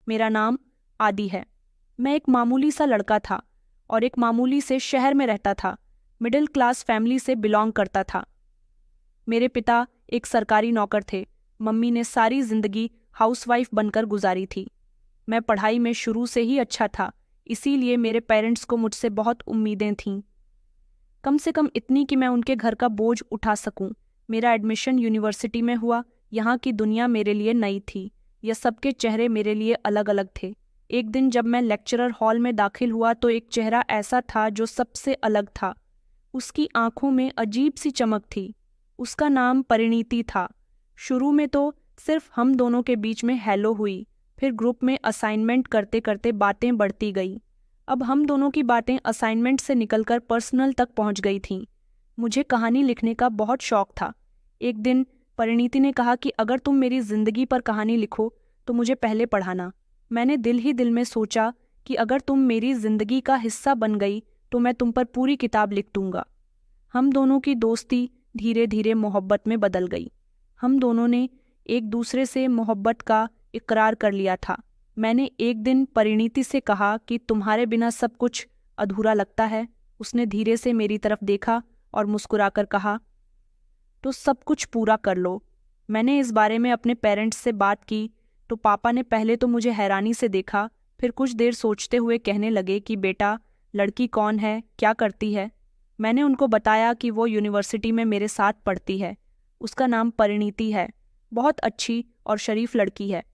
मेरा नाम आदि है। मैं एक मामूली सा लड़का था और एक मामूली से शहर में रहता था। मिडिल क्लास फैमिली से बिलोंग करता था। मेरे पिता एक सरकारी नौकर थे। मम्मी ने सारी जिंदगी हाउसवाइफ बनकर गुजारी थी। मैं पढ़ाई में शुरू से ही अच्छा था, इसीलिए मेरे पेरेंट्स को मुझसे बहुत उम्मीदें थीं। कम से कम इतनी कि मैं उनके घर का बोझ उठा सकूं। मेरा एडमिशन यूनिवर्सिटी में हुआ। यहाँ की दुनिया मेरे लिए नई थी। यह सबके चेहरे मेरे लिए अलग अलग थे। एक दिन जब मैं लेक्चरर हॉल में दाखिल हुआ तो एक चेहरा ऐसा था जो सबसे अलग था। उसकी आंखों में अजीब सी चमक थी। उसका नाम परिणीति था। शुरू में तो सिर्फ हम दोनों के बीच में हेलो हुई, फिर ग्रुप में असाइनमेंट करते करते बातें बढ़ती गई। अब हम दोनों की बातें असाइनमेंट से निकलकर पर्सनल तक पहुंच गई थीं। मुझे कहानी लिखने का बहुत शौक था। एक दिन परिणीति ने कहा कि अगर तुम मेरी जिंदगी पर कहानी लिखो तो मुझे पहले पढ़ाना। मैंने दिल ही दिल में सोचा कि अगर तुम मेरी जिंदगी का हिस्सा बन गई तो मैं तुम पर पूरी किताब लिख दूंगा। हम दोनों की दोस्ती धीरे धीरे मोहब्बत में बदल गई। हम दोनों ने एक दूसरे से मोहब्बत का इकरार कर लिया था। मैंने एक दिन परिणीति से कहा कि तुम्हारे बिना सब कुछ अधूरा लगता है। उसने धीरे से मेरी तरफ देखा और मुस्कुराकर कहा, तो सब कुछ पूरा कर लो। मैंने इस बारे में अपने पेरेंट्स से बात की तो पापा ने पहले तो मुझे हैरानी से देखा, फिर कुछ देर सोचते हुए कहने लगे कि बेटा, लड़की कौन है, क्या करती है। मैंने उनको बताया कि वो यूनिवर्सिटी में मेरे साथ पढ़ती है। उसका नाम परिणीति है। बहुत अच्छी और शरीफ लड़की है।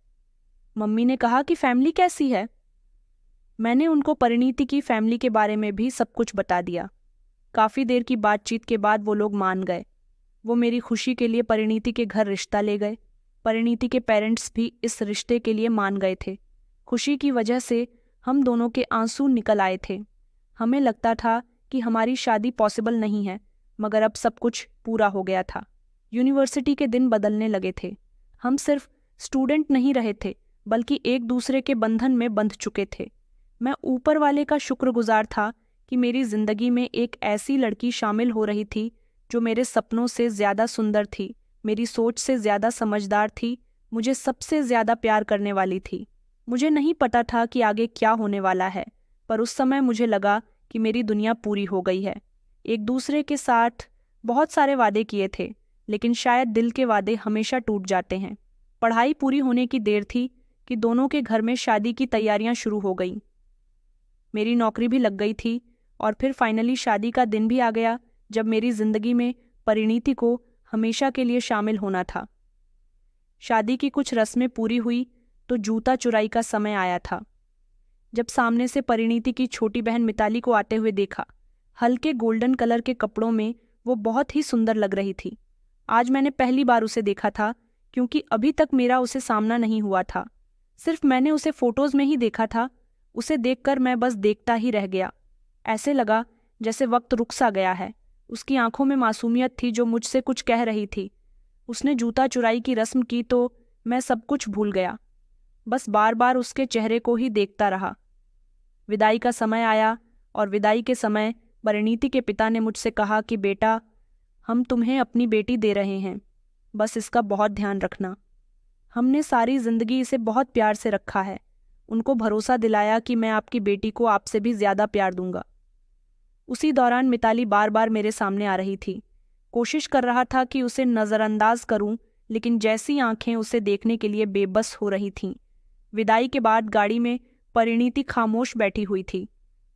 मम्मी ने कहा कि फैमिली कैसी है। मैंने उनको परिणीति की फैमिली के बारे में भी सब कुछ बता दिया। काफ़ी देर की बातचीत के बाद वो लोग मान गए। वो मेरी खुशी के लिए परिणीति के घर रिश्ता ले गए। परिणीति के पेरेंट्स भी इस रिश्ते के लिए मान गए थे। खुशी की वजह से हम दोनों के आंसू निकल आए थे। हमें लगता था कि हमारी शादी पॉसिबल नहीं है, मगर अब सब कुछ पूरा हो गया था। यूनिवर्सिटी के दिन बदलने लगे थे। हम सिर्फ स्टूडेंट नहीं रहे थे, बल्कि एक दूसरे के बंधन में बंध चुके थे। मैं ऊपर वाले का शुक्रगुजार था कि मेरी जिंदगी में एक ऐसी लड़की शामिल हो रही थी जो मेरे सपनों से ज़्यादा सुंदर थी, मेरी सोच से ज़्यादा समझदार थी, मुझे सबसे ज़्यादा प्यार करने वाली थी। मुझे नहीं पता था कि आगे क्या होने वाला है, पर उस समय मुझे लगा कि मेरी दुनिया पूरी हो गई है। एक दूसरे के साथ बहुत सारे वादे किए थे, लेकिन शायद दिल के वादे हमेशा टूट जाते हैं। पढ़ाई पूरी होने की देर थी कि दोनों के घर में शादी की तैयारियां शुरू हो गईं। मेरी नौकरी भी लग गई थी और फिर फाइनली शादी का दिन भी आ गया जब मेरी जिंदगी में परिणीति को हमेशा के लिए शामिल होना था। शादी की कुछ रस्में पूरी हुई तो जूता चुराई का समय आया था। जब सामने से परिणीति की छोटी बहन मिताली को आते हुए देखा, हल्के गोल्डन कलर के कपड़ों में वो बहुत ही सुंदर लग रही थी। आज मैंने पहली बार उसे देखा था, क्योंकि अभी तक मेरा उसे सामना नहीं हुआ था। सिर्फ मैंने उसे फोटोज में ही देखा था। उसे देखकर मैं बस देखता ही रह गया। ऐसे लगा जैसे वक्त रुक सा गया है। उसकी आंखों में मासूमियत थी जो मुझसे कुछ कह रही थी। उसने जूता चुराई की रस्म की तो मैं सब कुछ भूल गया, बस बार बार उसके चेहरे को ही देखता रहा। विदाई का समय आया और विदाई के समय परिणीति के पिता ने मुझसे कहा कि बेटा, हम तुम्हें अपनी बेटी दे रहे हैं, बस इसका बहुत ध्यान रखना। हमने सारी जिंदगी इसे बहुत प्यार से रखा है। उनको भरोसा दिलाया कि मैं आपकी बेटी को आपसे भी ज्यादा प्यार दूंगा। उसी दौरान मिताली बार बार मेरे सामने आ रही थी। कोशिश कर रहा था कि उसे नज़रअंदाज करूं, लेकिन जैसी आंखें उसे देखने के लिए बेबस हो रही थीं। विदाई के बाद गाड़ी में परिणीति खामोश बैठी हुई थी।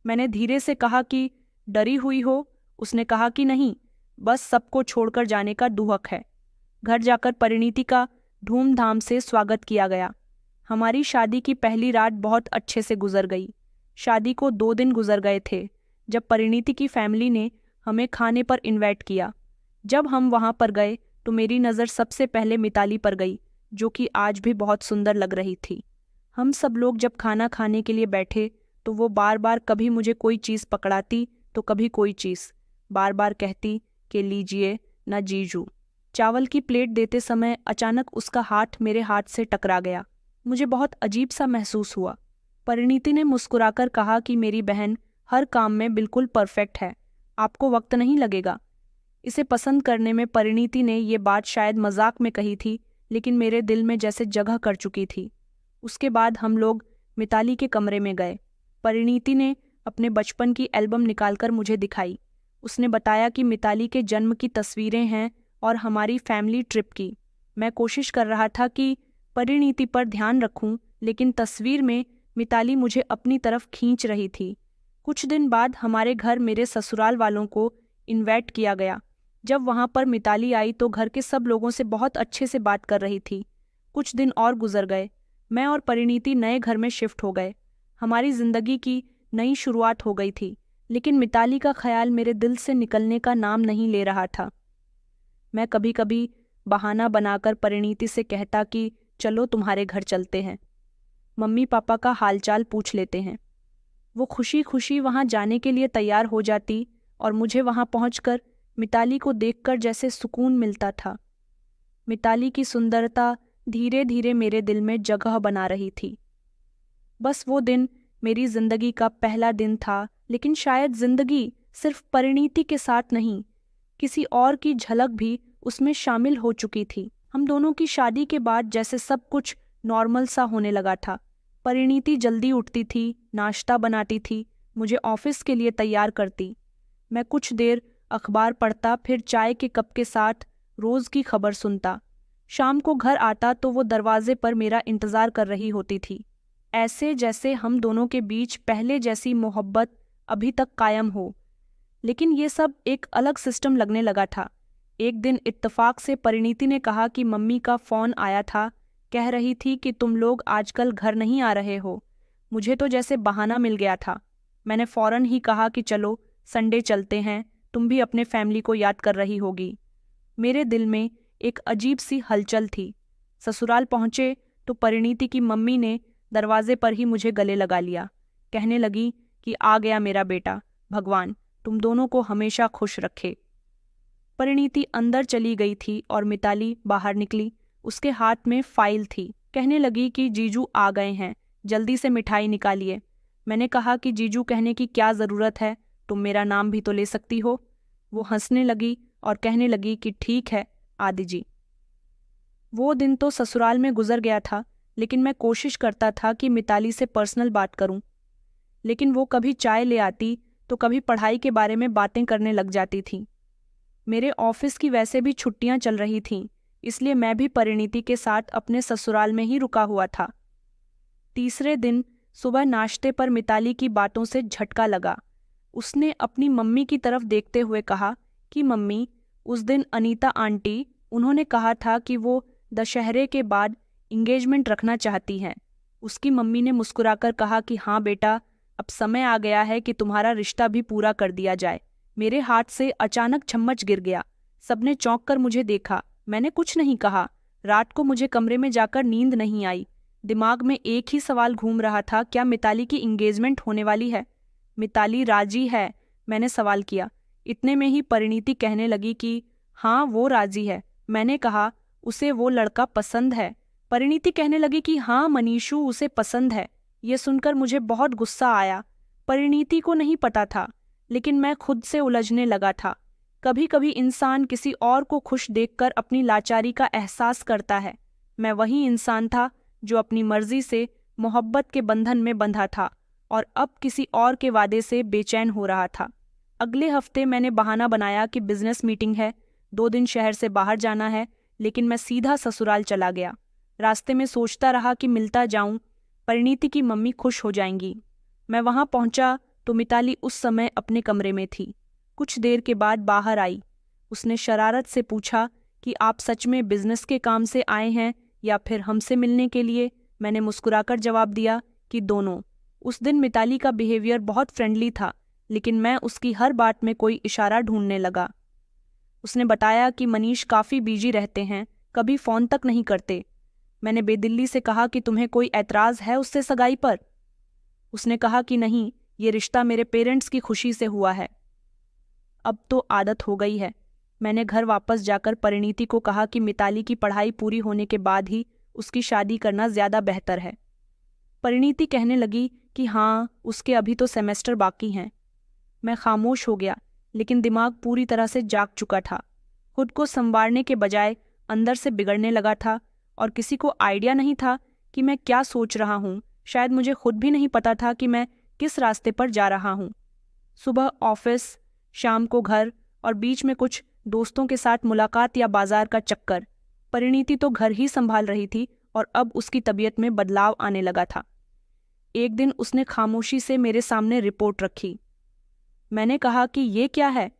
मैंने धीरे से कहा कि डरी हुई हो? उसने कहा कि नहीं, बस सबको छोड़कर जाने का दुहक है। घर जाकर परिणीति का धूमधाम से स्वागत किया गया। हमारी शादी की पहली रात बहुत अच्छे से गुजर गई। शादी को 2 दिन गुजर गए थे जब परिणीति की फैमिली ने हमें खाने पर इनवाइट किया। जब हम वहां पर गए तो मेरी नज़र सबसे पहले मिताली पर गई, जो कि आज भी बहुत सुंदर लग रही थी। हम सब लोग जब खाना खाने के लिए बैठे तो वो बार बार कभी मुझे कोई चीज़ पकड़ाती तो कभी कोई चीज़, बार बार कहती कि लीजिए ना जीजू। चावल की प्लेट देते समय अचानक उसका हाथ मेरे हाथ से टकरा गया। मुझे बहुत अजीब सा महसूस हुआ। परिणीति ने मुस्कुराकर कहा कि मेरी बहन हर काम में बिल्कुल परफेक्ट है, आपको वक्त नहीं लगेगा। इसे पसंद करने में परिणीति ने ये बात शायद मजाक में कही थी, लेकिन मेरे दिल में जैसे जगह कर चुकी थी। उसके बाद हम लोग मिताली के कमरे में गए। परिणीति ने अपने बचपन की एल्बम निकालकर मुझे दिखाई। उसने बताया कि मिताली के जन्म की तस्वीरें हैं और हमारी फैमिली ट्रिप की। मैं कोशिश कर रहा था कि परिणीति पर ध्यान रखूं, लेकिन तस्वीर में मिताली मुझे अपनी तरफ खींच रही थी। कुछ दिन बाद हमारे घर मेरे ससुराल वालों को इनवाइट किया गया। जब वहां पर मिताली आई तो घर के सब लोगों से बहुत अच्छे से बात कर रही थी। कुछ दिन और गुजर गए। मैं और परिणीति नए घर में शिफ्ट हो गए। हमारी जिंदगी की नई शुरुआत हो गई थी, लेकिन मिताली का ख्याल मेरे दिल से निकलने का नाम नहीं ले रहा था। मैं कभी कभी बहाना बनाकर परिणीति से कहता कि चलो तुम्हारे घर चलते हैं, मम्मी पापा का हालचाल पूछ लेते हैं। वो खुशी खुशी वहां जाने के लिए तैयार हो जाती और मुझे वहां पहुंचकर मिताली को देखकर जैसे सुकून मिलता था। मिताली की सुंदरता धीरे धीरे मेरे दिल में जगह बना रही थी। बस वो दिन मेरी जिंदगी का पहला दिन था, लेकिन शायद जिंदगी सिर्फ परिणीति के साथ नहीं, किसी और की झलक भी उसमें शामिल हो चुकी थी। हम दोनों की शादी के बाद जैसे सब कुछ नॉर्मल सा होने लगा था। परिणीति जल्दी उठती थी, नाश्ता बनाती थी, मुझे ऑफिस के लिए तैयार करती। मैं कुछ देर अखबार पढ़ता, फिर चाय के कप के साथ रोज की खबर सुनता। शाम को घर आता तो वो दरवाजे पर मेरा इंतजार कर रही होती थी, ऐसे जैसे हम दोनों के बीच पहले जैसी मोहब्बत अभी तक कायम हो। लेकिन ये सब एक अलग सिस्टम लगने लगा था। एक दिन इत्तेफाक से परिणीति ने कहा कि मम्मी का फ़ोन आया था, कह रही थी कि तुम लोग आजकल घर नहीं आ रहे हो। मुझे तो जैसे बहाना मिल गया था। मैंने फ़ौरन ही कहा कि चलो संडे चलते हैं, तुम भी अपने फैमिली को याद कर रही होगी। मेरे दिल में एक अजीब सी हलचल थी। ससुराल पहुंचे तो परिणीति की मम्मी ने दरवाजे पर ही मुझे गले लगा लिया। कहने लगी कि आ गया मेरा बेटा, भगवान तुम दोनों को हमेशा खुश रखे। परिणीति अंदर चली गई थी और मिताली बाहर निकली। उसके हाथ में फाइल थी। कहने लगी कि जीजू आ गए हैं, जल्दी से मिठाई निकालिए। मैंने कहा कि जीजू कहने की क्या ज़रूरत है, तुम मेरा नाम भी तो ले सकती हो। वो हंसने लगी और कहने लगी कि ठीक है आदि जी। वो दिन तो ससुराल में गुजर गया था, लेकिन मैं कोशिश करता था कि मिताली से पर्सनल बात करूं। लेकिन वो कभी चाय ले आती तो कभी पढ़ाई के बारे में बातें करने लग जाती थी। मेरे ऑफिस की वैसे भी छुट्टियां चल रही थीं, इसलिए मैं भी परिणीति के साथ अपने ससुराल में ही रुका हुआ था। तीसरे दिन सुबह नाश्ते पर मिताली की बातों से झटका लगा। उसने अपनी मम्मी की तरफ देखते हुए कहा कि मम्मी, उस दिन अनीता आंटी, उन्होंने कहा था कि वो दशहरे के बाद इंगेजमेंट रखना चाहती हैं। उसकी मम्मी ने मुस्कुराकर कहा कि हाँ बेटा, अब समय आ गया है कि तुम्हारा रिश्ता भी पूरा कर दिया जाए। मेरे हाथ से अचानक चम्मच गिर गया। सबने चौंक कर मुझे देखा। मैंने कुछ नहीं कहा। रात को मुझे कमरे में जाकर नींद नहीं आई। दिमाग में एक ही सवाल घूम रहा था, क्या मिताली की इंगेजमेंट होने वाली है? मिताली राजी है? मैंने सवाल किया। इतने में ही परिणीति कहने लगी कि हाँ वो राजी है। मैंने कहा उसे वो लड़का पसंद है। परिणीति कहने लगी कि हाँ मनीषू, उसे पसंद है। ये सुनकर मुझे बहुत गुस्सा आया। परिणीति को नहीं पता था, लेकिन मैं खुद से उलझने लगा था। कभी कभी इंसान किसी और को खुश देखकर अपनी लाचारी का एहसास करता है। मैं वही इंसान था जो अपनी मर्जी से मोहब्बत के बंधन में बंधा था और अब किसी और के वादे से बेचैन हो रहा था। अगले हफ्ते मैंने बहाना बनाया कि बिजनेस मीटिंग है, 2 दिन शहर से बाहर जाना है, लेकिन मैं सीधा ससुराल चला गया। रास्ते में सोचता रहा कि मिलता जाऊं, परिणीति की मम्मी खुश हो जाएंगी। मैं वहां पहुंचा तो मिताली उस समय अपने कमरे में थी। कुछ देर के बाद बाहर आई। उसने शरारत से पूछा कि आप सच में बिजनेस के काम से आए हैं या फिर हमसे मिलने के लिए? मैंने मुस्कुराकर जवाब दिया कि दोनों। उस दिन मिताली का बिहेवियर बहुत फ्रेंडली था, लेकिन मैं उसकी हर बात में कोई इशारा ढूंढने लगा। उसने बताया कि मनीष काफ़ी बिजी रहते हैं, कभी फ़ोन तक नहीं करते। मैंने बेदिल्ली से कहा कि तुम्हें कोई ऐतराज़ है उससे सगाई पर? उसने कहा कि नहीं, ये रिश्ता मेरे पेरेंट्स की खुशी से हुआ है। अब तो आदत हो गई है। मैंने घर वापस जाकर परिणीति को कहा कि मिताली की पढ़ाई पूरी होने के बाद ही उसकी शादी करना ज़्यादा बेहतर है। परिणीति कहने लगी कि हाँ, उसके अभी तो सेमेस्टर बाकी हैं। मैं खामोश हो गया, लेकिन दिमाग पूरी तरह से जाग चुका था। खुद को संवारने के बजाय अंदर से बिगड़ने लगा था और किसी को आइडिया नहीं था कि मैं क्या सोच रहा हूँ। शायद मुझे खुद भी नहीं पता था कि मैं किस रास्ते पर जा रहा हूँ। सुबह ऑफिस, शाम को घर और बीच में कुछ दोस्तों के साथ मुलाकात या बाजार का चक्कर। परिणीति तो घर ही संभाल रही थी और अब उसकी तबीयत में बदलाव आने लगा था। एक दिन उसने खामोशी से मेरे सामने रिपोर्ट रखी। मैंने कहा कि ये क्या है?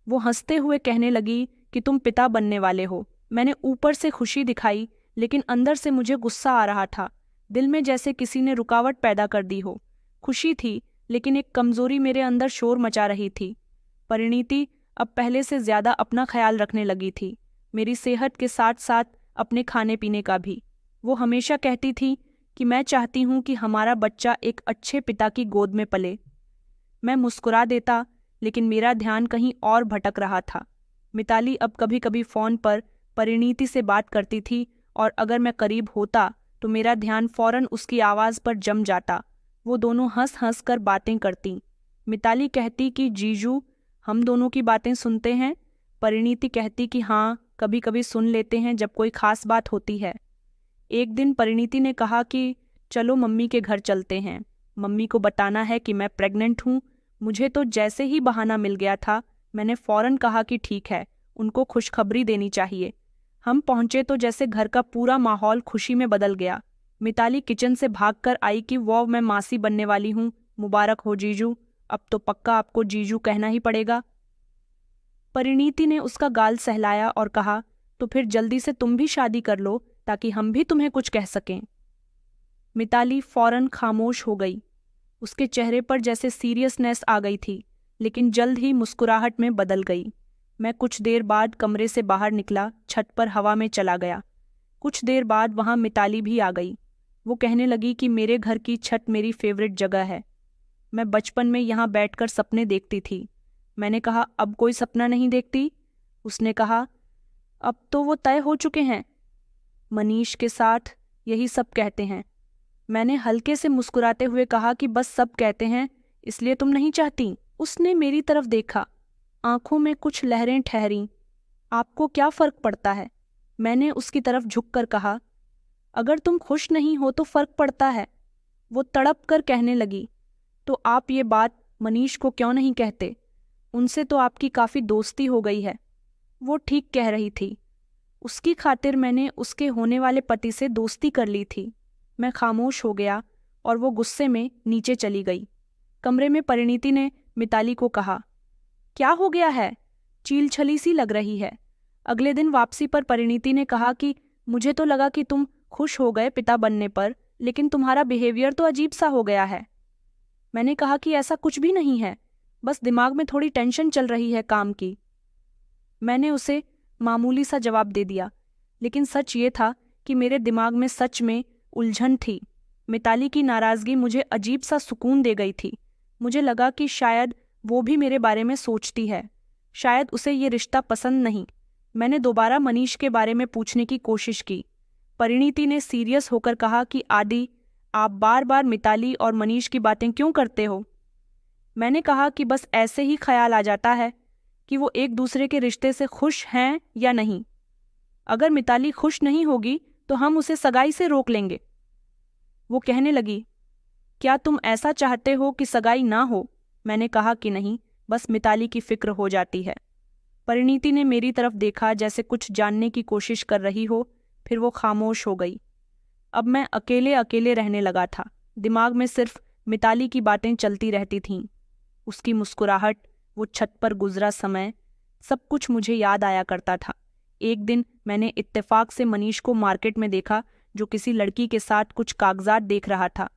वो हंसते हुए कहने लगी कि तुम पिता बनने वाले हो। मैंने ऊपर से खुशी दिखाई, लेकिन अंदर से मुझे गुस्सा आ रहा था। दिल में जैसे किसी ने रुकावट पैदा कर दी हो। खुशी थी, लेकिन एक कमजोरी मेरे अंदर शोर मचा रही थी। परिणीति अब पहले से ज्यादा अपना ख्याल रखने लगी थी, मेरी सेहत के साथ साथ अपने खाने पीने का भी। वो हमेशा कहती थी कि मैं चाहती हूँ कि हमारा बच्चा एक अच्छे पिता की गोद में पले। मैं मुस्कुरा देता, लेकिन मेरा ध्यान कहीं और भटक रहा था। मिताली अब कभी कभी फ़ोन पर परिणीति से बात करती थी और अगर मैं करीब होता तो मेरा ध्यान फौरन उसकी आवाज़ पर जम जाता। वो दोनों हंस हंस कर बातें करती। मिताली कहती कि जीजू, हम दोनों की बातें सुनते हैं। परिणीति कहती कि हाँ, कभी कभी सुन लेते हैं जब कोई खास बात होती है। एक दिन परिणीति ने कहा कि चलो मम्मी के घर चलते हैं, मम्मी को बताना है कि मैं प्रेग्नेंट हूँ। मुझे तो जैसे ही बहाना मिल गया था, मैंने फौरन कहा कि ठीक है, उनको खुशखबरी देनी चाहिए। हम पहुंचे तो जैसे घर का पूरा माहौल खुशी में बदल गया। मिताली किचन से भागकर आई कि वो मैं मासी बनने वाली हूँ, मुबारक हो जीजू। अब तो पक्का आपको जीजू कहना ही पड़ेगा। परिणीति ने उसका गाल सहलाया और कहा, तो फिर जल्दी से तुम भी शादी कर लो ताकि हम भी तुम्हें कुछ कह सकें। मिताली फौरन खामोश हो गई। उसके चेहरे पर जैसे सीरियसनेस आ गई थी, लेकिन जल्द ही मुस्कुराहट में बदल गई। मैं कुछ देर बाद कमरे से बाहर निकला, छत पर हवा में चला गया। कुछ देर बाद वहां मिताली भी आ गई। वो कहने लगी कि मेरे घर की छत मेरी फेवरेट जगह है। मैं बचपन में यहाँ बैठकर सपने देखती थी। मैंने कहा, अब कोई सपना नहीं देखती? उसने कहा, अब तो वो तय हो चुके हैं। मनीष के साथ यही सब कहते हैं। मैंने हल्के से मुस्कुराते हुए कहा कि बस सब कहते हैं, इसलिए तुम नहीं चाहती? उसने मेरी तरफ देखा, आंखों में कुछ लहरें ठहरीं। आपको क्या फर्क पड़ता है? मैंने उसकी तरफ झुककर कहा, अगर तुम खुश नहीं हो तो फर्क पड़ता है। वो तड़प कर कहने लगी, तो आप ये बात मनीष को क्यों नहीं कहते? उनसे तो आपकी काफ़ी दोस्ती हो गई है। वो ठीक कह रही थी। उसकी खातिर मैंने उसके होने वाले पति से दोस्ती कर ली थी। मैं खामोश हो गया और वो गुस्से में नीचे चली गई। कमरे में परिणीति ने मिताली को कहा, क्या हो गया है? चील छली सी लग रही है। अगले दिन वापसी पर परिणीति ने कहा कि मुझे तो लगा कि तुम खुश हो गए पिता बनने पर, लेकिन तुम्हारा बिहेवियर तो अजीब सा हो गया है। मैंने कहा कि ऐसा कुछ भी नहीं है, बस दिमाग में थोड़ी टेंशन चल रही है काम की। मैंने उसे मामूली सा जवाब दे दिया, लेकिन सच ये था कि मेरे दिमाग में सच में उलझन थी। मिताली की नाराज़गी मुझे अजीब सा सुकून दे गई थी। मुझे लगा कि शायद वो भी मेरे बारे में सोचती है, शायद उसे ये रिश्ता पसंद नहीं। मैंने दोबारा मनीष के बारे में पूछने की कोशिश की। परिणीति ने सीरियस होकर कहा कि आदि, आप बार बार मिताली और मनीष की बातें क्यों करते हो? मैंने कहा कि बस ऐसे ही ख्याल आ जाता है कि वो एक दूसरे के रिश्ते से खुश हैं या नहीं। अगर मिताली खुश नहीं होगी तो हम उसे सगाई से रोक लेंगे। वो कहने लगी, क्या तुम ऐसा चाहते हो कि सगाई ना हो? मैंने कहा कि नहीं, बस मिताली की फिक्र हो जाती है। परिणीति ने मेरी तरफ देखा जैसे कुछ जानने की कोशिश कर रही हो, फिर वो खामोश हो गई। अब मैं अकेले अकेले रहने लगा था। दिमाग में सिर्फ मिताली की बातें चलती रहती थीं। उसकी मुस्कुराहट, वो छत पर गुजरा समय, सब कुछ मुझे याद आया करता था। एक दिन मैंने इत्तेफाक से मनीष को मार्केट में देखा, जो किसी लड़की के साथ कुछ कागजात देख रहा था।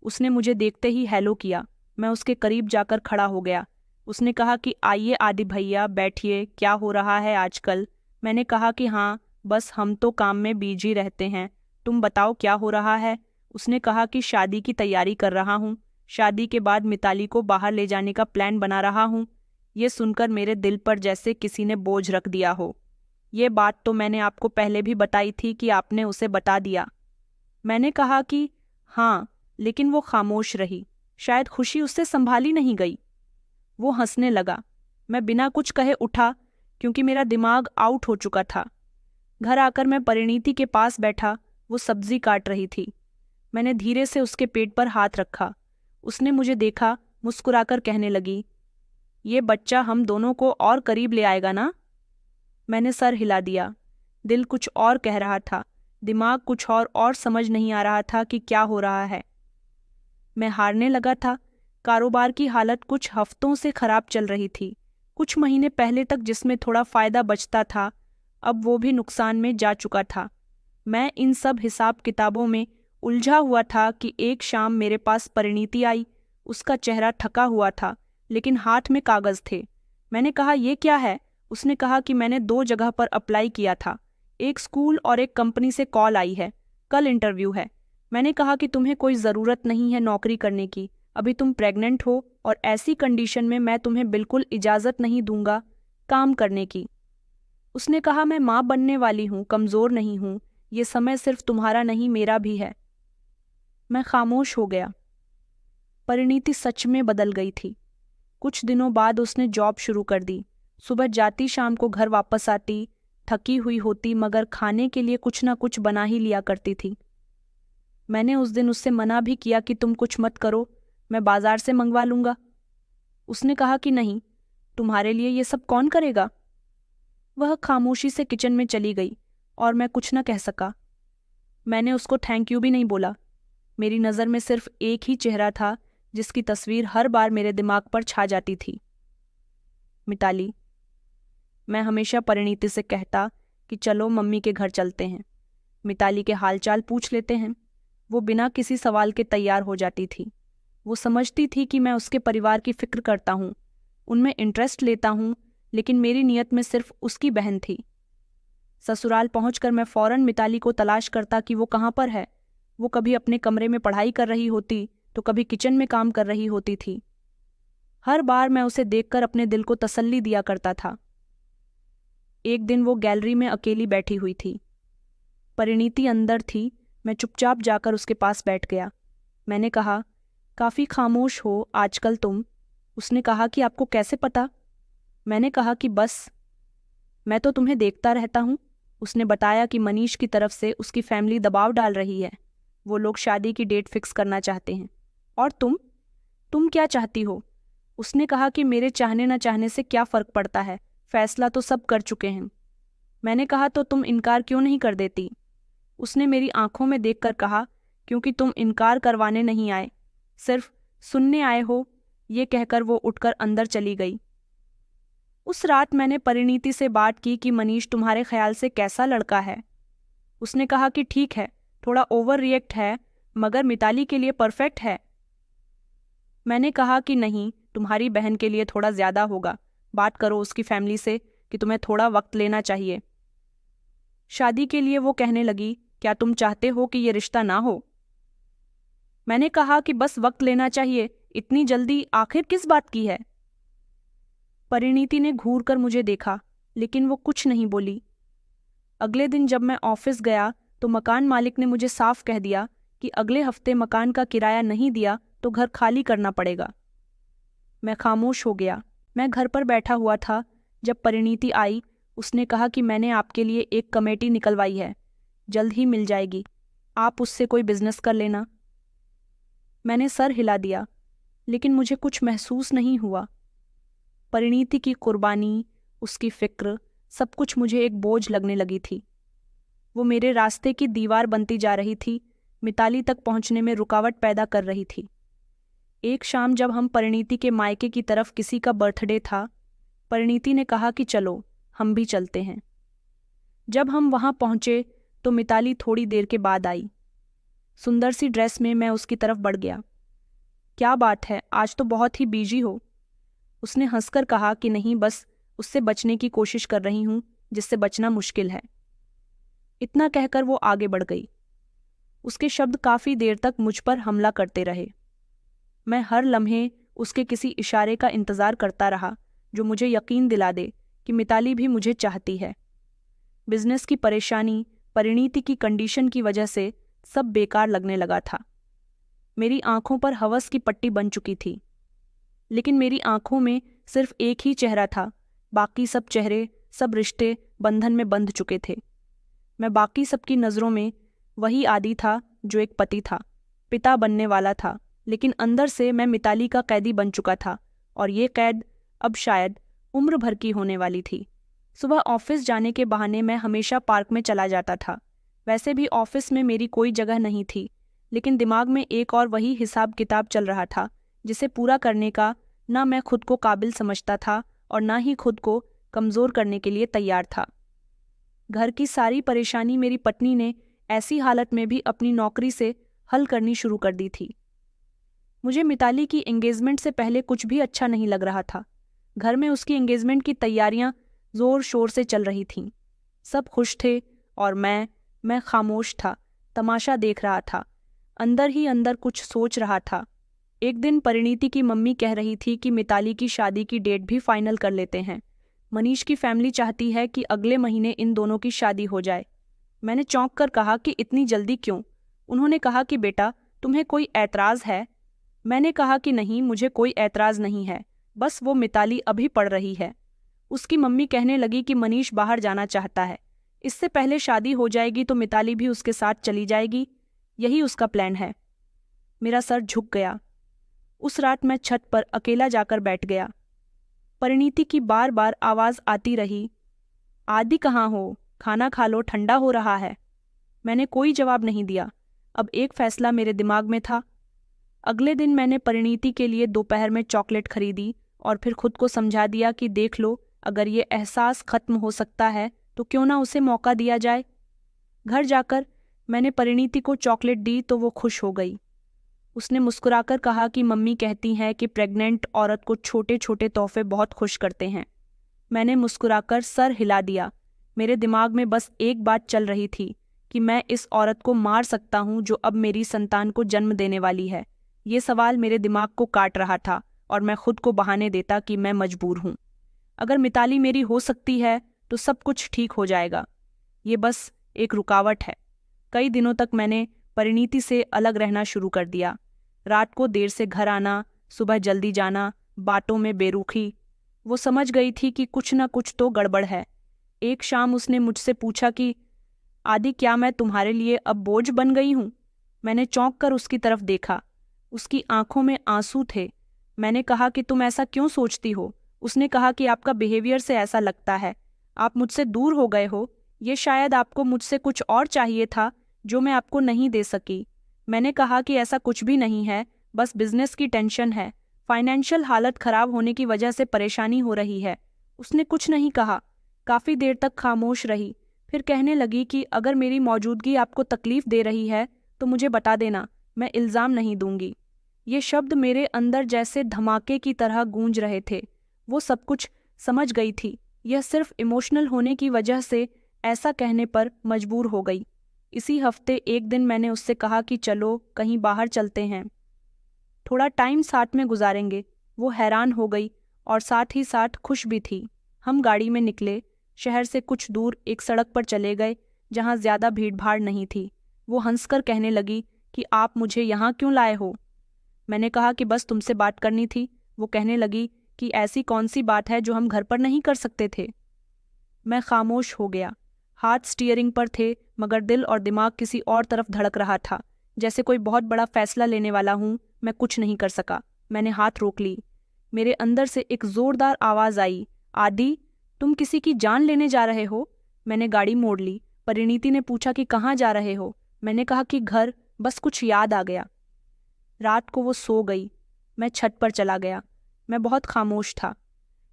उसने मुझे देखते ही हेलो किया। मैं उसके करीब जाकर खड़ा हो गया। उसने कहा कि आइए आदि भैया, बैठिए, क्या हो रहा है आजकल? मैंने कहा कि हाँ, बस हम तो काम में बिजी रहते हैं। तुम बताओ क्या हो रहा है? उसने कहा कि शादी की तैयारी कर रहा हूँ। शादी के बाद मिताली को बाहर ले जाने का प्लान बना रहा हूँ। ये सुनकर मेरे दिल पर जैसे किसी ने बोझ रख दिया हो। ये बात तो मैंने आपको पहले भी बताई थी कि आपने उसे बता दिया। मैंने कहा कि हाँ, लेकिन वो खामोश रही। शायद खुशी उससे संभाली नहीं गई। वो हंसने लगा। मैं बिना कुछ कहे उठा, क्योंकि मेरा दिमाग आउट हो चुका था। घर आकर मैं परिणीति के पास बैठा वो सब्जी काट रही थी। मैंने धीरे से उसके पेट पर हाथ रखा। उसने मुझे देखा, मुस्कुराकर कहने लगी, ये बच्चा हम दोनों को और करीब ले आएगा ना? मैंने सर हिला दिया। दिल कुछ और कह रहा था, दिमाग कुछ और समझ नहीं आ रहा था कि क्या हो रहा है। मैं हारने लगा था। कारोबार की हालत कुछ हफ्तों से खराब चल रही थी। कुछ महीने पहले तक जिसमें थोड़ा फायदा बचता था, अब वो भी नुकसान में जा चुका था। मैं इन सब हिसाब किताबों में उलझा हुआ था कि एक शाम मेरे पास परिणीति आई। उसका चेहरा थका हुआ था, लेकिन हाथ में कागज थे। मैंने कहा, ये क्या है? उसने कहा कि मैंने 2 जगह पर अप्लाई किया था, एक स्कूल और एक कंपनी से कॉल आई है, कल इंटरव्यू है। मैंने कहा कि तुम्हें कोई ज़रूरत नहीं है नौकरी करने की, अभी तुम प्रेग्नेंट हो और ऐसी कंडीशन में मैं तुम्हें बिल्कुल इजाज़त नहीं दूंगा काम करने की। उसने कहा, मैं माँ बनने वाली हूँ, कमज़ोर नहीं हूँ, ये समय सिर्फ तुम्हारा नहीं मेरा भी है। मैं खामोश हो गया। परिणीति सच में बदल गई थी। कुछ दिनों बाद उसने जॉब शुरू कर दी। सुबह जाती, शाम को घर वापस आती, थकी हुई होती, मगर खाने के लिए कुछ ना कुछ बना ही लिया करती थी। मैंने उस दिन उससे मना भी किया कि तुम कुछ मत करो, मैं बाजार से मंगवा लूंगा। उसने कहा कि नहीं, तुम्हारे लिए ये सब कौन करेगा। वह खामोशी से किचन में चली गई और मैं कुछ न कह सका। मैंने उसको थैंक यू भी नहीं बोला। मेरी नज़र में सिर्फ एक ही चेहरा था जिसकी तस्वीर हर बार मेरे दिमाग पर छा जाती थी, मिताली। मैं हमेशा परिणीति से कहता कि चलो मम्मी के घर चलते हैं, मिताली के हालचाल पूछ लेते हैं। वो बिना किसी सवाल के तैयार हो जाती थी। वो समझती थी कि मैं उसके परिवार की फिक्र करता हूँ, उनमें इंटरेस्ट लेता हूँ, लेकिन मेरी नीयत में सिर्फ उसकी बहन थी। ससुराल पहुंचकर मैं फौरन मिताली को तलाश करता कि वो कहाँ पर है। वो कभी अपने कमरे में पढ़ाई कर रही होती तो कभी किचन में काम कर रही होती थी। हर बार मैं उसे देखकर अपने दिल को तसल्ली दिया करता था। एक दिन वो गैलरी में अकेली बैठी हुई थी। परिणीति अंदर थी। मैं चुपचाप जाकर उसके पास बैठ गया। मैंने कहा, काफ़ी खामोश हो आजकल तुम। उसने कहा कि आपको कैसे पता? मैंने कहा कि बस, मैं तो तुम्हें देखता रहता हूँ। उसने बताया कि मनीष की तरफ से उसकी फैमिली दबाव डाल रही है। वो लोग शादी की डेट फिक्स करना चाहते हैं। और तुम क्या चाहती हो? उसने कहा कि मेरे चाहने न चाहने से क्या फ़र्क पड़ता है, फैसला तो सब कर चुके हैं। मैंने कहा, तो तुम इनकार क्यों नहीं कर देती? उसने मेरी आंखों में देखकर कहा, क्योंकि तुम इनकार करवाने नहीं आए, सिर्फ सुनने आए हो। ये कहकर वो उठकर अंदर चली गई। उस रात मैंने परिणीति से बात की कि मनीष तुम्हारे ख्याल से कैसा लड़का है। उसने कहा कि ठीक है, थोड़ा ओवर रिएक्ट है, मगर मिताली के लिए परफेक्ट है। मैंने कहा कि नहीं, तुम्हारी बहन के लिए थोड़ा ज़्यादा होगा। बात करो उसकी फैमिली से कि तुम्हें थोड़ा वक्त लेना चाहिए। शादी के लिए वो कहने लगी, क्या तुम चाहते हो कि ये रिश्ता ना हो? मैंने कहा कि बस वक्त लेना चाहिए, इतनी जल्दी आखिर किस बात की है? परिणीति ने घूर कर मुझे देखा, लेकिन वो कुछ नहीं बोली। अगले दिन जब मैं ऑफिस गया तो मकान मालिक ने मुझे साफ कह दिया कि अगले हफ्ते मकान का किराया नहीं दिया तो घर खाली करना पड़ेगा। मैं खामोश हो गया। मैं घर पर बैठा हुआ था। जब परिणीति आई, उसने कहा कि मैंने आपके लिए एक कमेटी निकलवाई है, जल्द ही मिल जाएगी, आप उससे कोई बिजनेस कर लेना। मैंने सर हिला दिया, लेकिन मुझे कुछ महसूस नहीं हुआ। परिणीति की कुर्बानी, उसकी फिक्र, सब कुछ मुझे एक बोझ लगने लगी थी। वो मेरे रास्ते की दीवार बनती जा रही थी, मिताली तक पहुंचने में रुकावट पैदा कर रही थी। एक शाम जब हम परिणीति के मायके की तरफ, किसी का बर्थडे था, परिणीति ने कहा कि चलो हम भी चलते हैं। जब हम वहां पहुंचे तो मिताली थोड़ी देर के बाद आई। सुंदर सी ड्रेस में मैं उसकी तरफ बढ़ गया। क्या बात है, आज तो बहुत ही बिजी हो? उसने हंसकर कहा कि नहीं, बस उससे बचने की कोशिश कर रही हूं जिससे बचना मुश्किल है। इतना कहकर वो आगे बढ़ गई। उसके शब्द काफी देर तक मुझ पर हमला करते रहे। मैं हर लम्हे उसके किसी इशारे का इंतजार करता रहा जो मुझे यकीन दिला दे कि मिताली भी मुझे चाहती है। बिजनेस की परेशानी, परिणीति की कंडीशन की वजह से सब बेकार लगने लगा था। मेरी आंखों पर हवस की पट्टी बन चुकी थी, लेकिन मेरी आंखों में सिर्फ एक ही चेहरा था, बाकी सब चेहरे, सब रिश्ते बंधन में बंध चुके थे। मैं बाकी सबकी नज़रों में वही आदि था जो एक पति था, पिता बनने वाला था, लेकिन अंदर से मैं मिताली का कैदी बन चुका था और ये कैद अब शायद उम्र भर की होने वाली थी। सुबह ऑफिस जाने के बहाने मैं हमेशा पार्क में चला जाता था। वैसे भी ऑफिस में मेरी कोई जगह नहीं थी, लेकिन दिमाग में एक और वही हिसाब किताब चल रहा था जिसे पूरा करने का ना मैं खुद को काबिल समझता था और ना ही खुद को कमज़ोर करने के लिए तैयार था। घर की सारी परेशानी मेरी पत्नी ने ऐसी हालत में भी अपनी नौकरी से हल करनी शुरू कर दी थी। मुझे मिताली की एंगेजमेंट से पहले कुछ भी अच्छा नहीं लग रहा था। घर में उसकी एंगेजमेंट की तैयारियां जोर शोर से चल रही थीं। सब खुश थे और मैं खामोश था, तमाशा देख रहा था, अंदर ही अंदर कुछ सोच रहा था। एक दिन परिणीति की मम्मी कह रही थी कि मिताली की शादी की डेट भी फाइनल कर लेते हैं। मनीष की फैमिली चाहती है कि अगले महीने इन दोनों की शादी हो जाए। मैंने चौंक कर कहा कि इतनी जल्दी क्यों? उन्होंने कहा कि बेटा, तुम्हें कोई ऐतराज़ है? मैंने कहा कि नहीं, मुझे कोई ऐतराज़ नहीं है, बस वो मिताली अभी पढ़ रही है। उसकी मम्मी कहने लगी कि मनीष बाहर जाना चाहता है, इससे पहले शादी हो जाएगी तो मिताली भी उसके साथ चली जाएगी, यही उसका प्लान है। मेरा सर झुक गया। उस रात मैं छत पर अकेला जाकर बैठ गया। परिणीति की बार बार आवाज़ आती रही, आदि कहाँ हो, खाना खा लो, ठंडा हो रहा है। मैंने कोई जवाब नहीं दिया। अब एक फैसला मेरे दिमाग में था। अगले दिन मैंने परिणीति के लिए दोपहर में चॉकलेट खरीदी और फिर खुद को समझा दिया कि देख लो, अगर ये एहसास खत्म हो सकता है तो क्यों ना उसे मौका दिया जाए। घर जाकर मैंने परिणीति को चॉकलेट दी तो वो खुश हो गई। उसने मुस्कुराकर कहा कि मम्मी कहती हैं कि प्रेग्नेंट औरत को छोटे छोटे तोहफे बहुत खुश करते हैं। मैंने मुस्कुराकर सर हिला दिया। मेरे दिमाग में बस एक बात चल रही थी कि मैं इस औरत को मार सकता हूँ जो अब मेरी संतान को जन्म देने वाली है। ये सवाल मेरे दिमाग को काट रहा था और मैं खुद को बहाने देता कि मैं मजबूर हूँ। अगर मिताली मेरी हो सकती है तो सब कुछ ठीक हो जाएगा। ये बस एक रुकावट है। कई दिनों तक मैंने परिणीति से अलग रहना शुरू कर दिया। रात को देर से घर आना, सुबह जल्दी जाना, बातों में बेरुखी। वो समझ गई थी कि कुछ न कुछ तो गड़बड़ है। एक शाम उसने मुझसे पूछा कि आदि, क्या मैं तुम्हारे लिए अब बोझ बन गई हूँ? मैंने चौंक कर उसकी तरफ देखा। उसकी आंखों में आंसू थे। मैंने कहा कि तुम ऐसा क्यों सोचती हो? उसने कहा कि आपका बिहेवियर से ऐसा लगता है। आप मुझसे दूर हो गए हो। ये शायद आपको मुझसे कुछ और चाहिए था जो मैं आपको नहीं दे सकी। मैंने कहा कि ऐसा कुछ भी नहीं है, बस बिजनेस की टेंशन है। फाइनेंशियल हालत खराब होने की वजह से परेशानी हो रही है। उसने कुछ नहीं कहा। काफ़ी देर तक खामोश रही। फिर कहने लगी कि अगर मेरी मौजूदगी आपको तकलीफ दे रही है तो मुझे बता देना, मैं इल्ज़ाम नहीं दूंगी। ये शब्द मेरे अंदर जैसे धमाके की तरह गूंज रहे थे। वो सब कुछ समझ गई थी। यह सिर्फ इमोशनल होने की वजह से ऐसा कहने पर मजबूर हो गई। इसी हफ्ते एक दिन मैंने उससे कहा कि चलो कहीं बाहर चलते हैं, थोड़ा टाइम साथ में गुजारेंगे। वो हैरान हो गई और साथ ही साथ खुश भी थी। हम गाड़ी में निकले, शहर से कुछ दूर एक सड़क पर चले गए जहाँ ज़्यादा भीड़भाड़ नहीं थी। वो हंसकर कहने लगी कि आप मुझे यहाँ क्यों लाए हो? मैंने कहा कि बस तुमसे बात करनी थी। वो कहने लगी कि ऐसी कौन सी बात है जो हम घर पर नहीं कर सकते थे? मैं खामोश हो गया। हाथ स्टीयरिंग पर थे मगर दिल और दिमाग किसी और तरफ धड़क रहा था, जैसे कोई बहुत बड़ा फैसला लेने वाला हूँ। मैं कुछ नहीं कर सका। मैंने हाथ रोक ली। मेरे अंदर से एक जोरदार आवाज़ आई, आदि, तुम किसी की जान लेने जा रहे हो? मैंने गाड़ी मोड़ ली। परिणीति ने पूछा कि कहाँ जा रहे हो? मैंने कहा कि घर, बस कुछ याद आ गया। रात को वो सो गई। मैं छत पर चला गया। मैं बहुत खामोश था।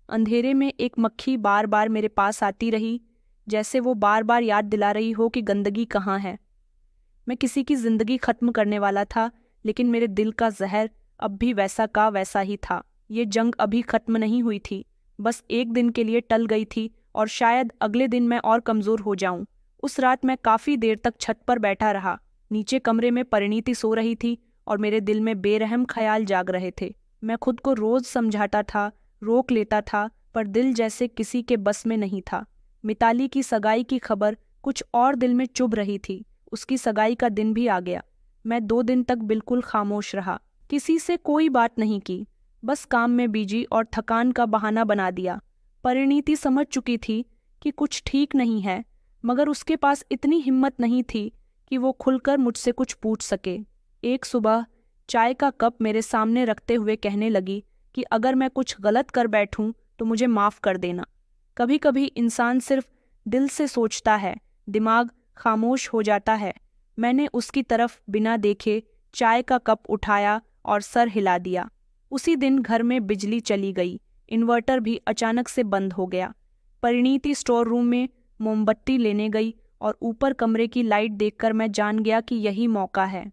अंधेरे में एक मक्खी बार बार मेरे पास आती रही, जैसे वो बार बार याद दिला रही हो कि गंदगी कहाँ है। मैं किसी की जिंदगी खत्म करने वाला था, लेकिन मेरे दिल का जहर अब भी वैसा का वैसा ही था। ये जंग अभी खत्म नहीं हुई थी, बस एक दिन के लिए टल गई थी और शायद अगले दिन मैं और कमज़ोर हो जाऊं। उस रात मैं काफ़ी देर तक छत पर बैठा रहा। नीचे कमरे में परिणीति सो रही थी और मेरे दिल में बेरहम ख्याल जाग रहे थे। मैं खुद को रोज़ समझाता था, रोक लेता था, पर दिल जैसे किसी के बस में नहीं था। मिताली की सगाई की खबर कुछ और दिल में चुभ रही थी। उसकी सगाई का दिन भी आ गया। मैं 2 दिन तक बिल्कुल खामोश रहा, किसी से कोई बात नहीं की, बस काम में बिजी और थकान का बहाना बना दिया। परिणीति समझ चुकी थी कि कुछ ठीक नहीं है, मगर उसके पास इतनी हिम्मत नहीं थी कि वो खुलकर मुझसे कुछ पूछ सके। एक सुबह चाय का कप मेरे सामने रखते हुए कहने लगी कि अगर मैं कुछ गलत कर बैठूं तो मुझे माफ़ कर देना। कभी कभी इंसान सिर्फ दिल से सोचता है, दिमाग खामोश हो जाता है। मैंने उसकी तरफ बिना देखे चाय का कप उठाया और सर हिला दिया। उसी दिन घर में बिजली चली गई, इन्वर्टर भी अचानक से बंद हो गया। परिणीति स्टोर रूम में मोमबत्ती लेने गई और ऊपर कमरे की लाइट देखकर मैं जान गया कि यही मौका है।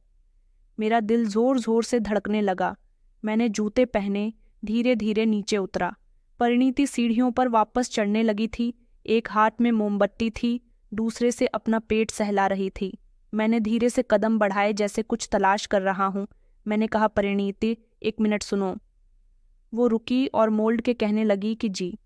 मेरा दिल जोर जोर से धड़कने लगा। मैंने जूते पहने, धीरे धीरे नीचे उतरा। परिणीति सीढ़ियों पर वापस चढ़ने लगी थी। एक हाथ में मोमबत्ती थी, दूसरे से अपना पेट सहला रही थी। मैंने धीरे से कदम बढ़ाए जैसे कुछ तलाश कर रहा हूँ। मैंने कहा, परिणीति 1 मिनट सुनो। वो रुकी और मोल्ड के कहने लगी कि जी।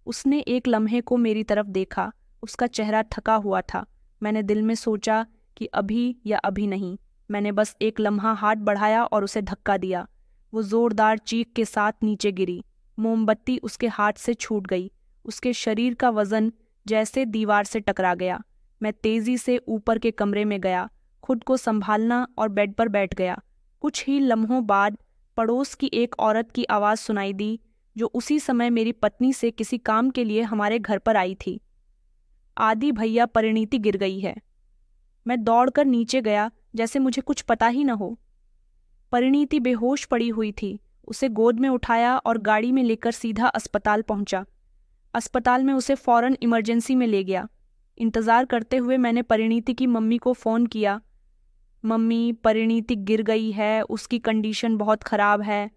उसने एक लम्हे को मेरी तरफ देखा। उसका चेहरा थका हुआ था। मैंने दिल में सोचा कि अभी या अभी नहीं। मैंने बस एक लम्हा हाथ बढ़ाया और उसे धक्का दिया। वो जोरदार चीख के साथ नीचे गिरी। मोमबत्ती उसके हाथ से छूट गई। उसके शरीर का वजन जैसे दीवार से टकरा गया। मैं तेजी से ऊपर के कमरे में गया, खुद को संभालना और बेड पर बैठ गया। कुछ ही लम्हों बाद पड़ोस की एक औरत की आवाज़ सुनाई दी, जो उसी समय मेरी पत्नी से किसी काम के लिए हमारे घर पर आई थी। आदि भैया, परिणीति गिर गई है। मैं दौड़कर नीचे गया जैसे मुझे कुछ पता ही न हो। परिणीति बेहोश पड़ी हुई थी। उसे गोद में उठाया और गाड़ी में लेकर सीधा अस्पताल पहुंचा। अस्पताल में उसे फौरन इमरजेंसी में ले गया। इंतज़ार करते हुए मैंने परिणीति की मम्मी को फ़ोन किया। मम्मी, परिणीति गिर गई है, उसकी कंडीशन बहुत ख़राब है।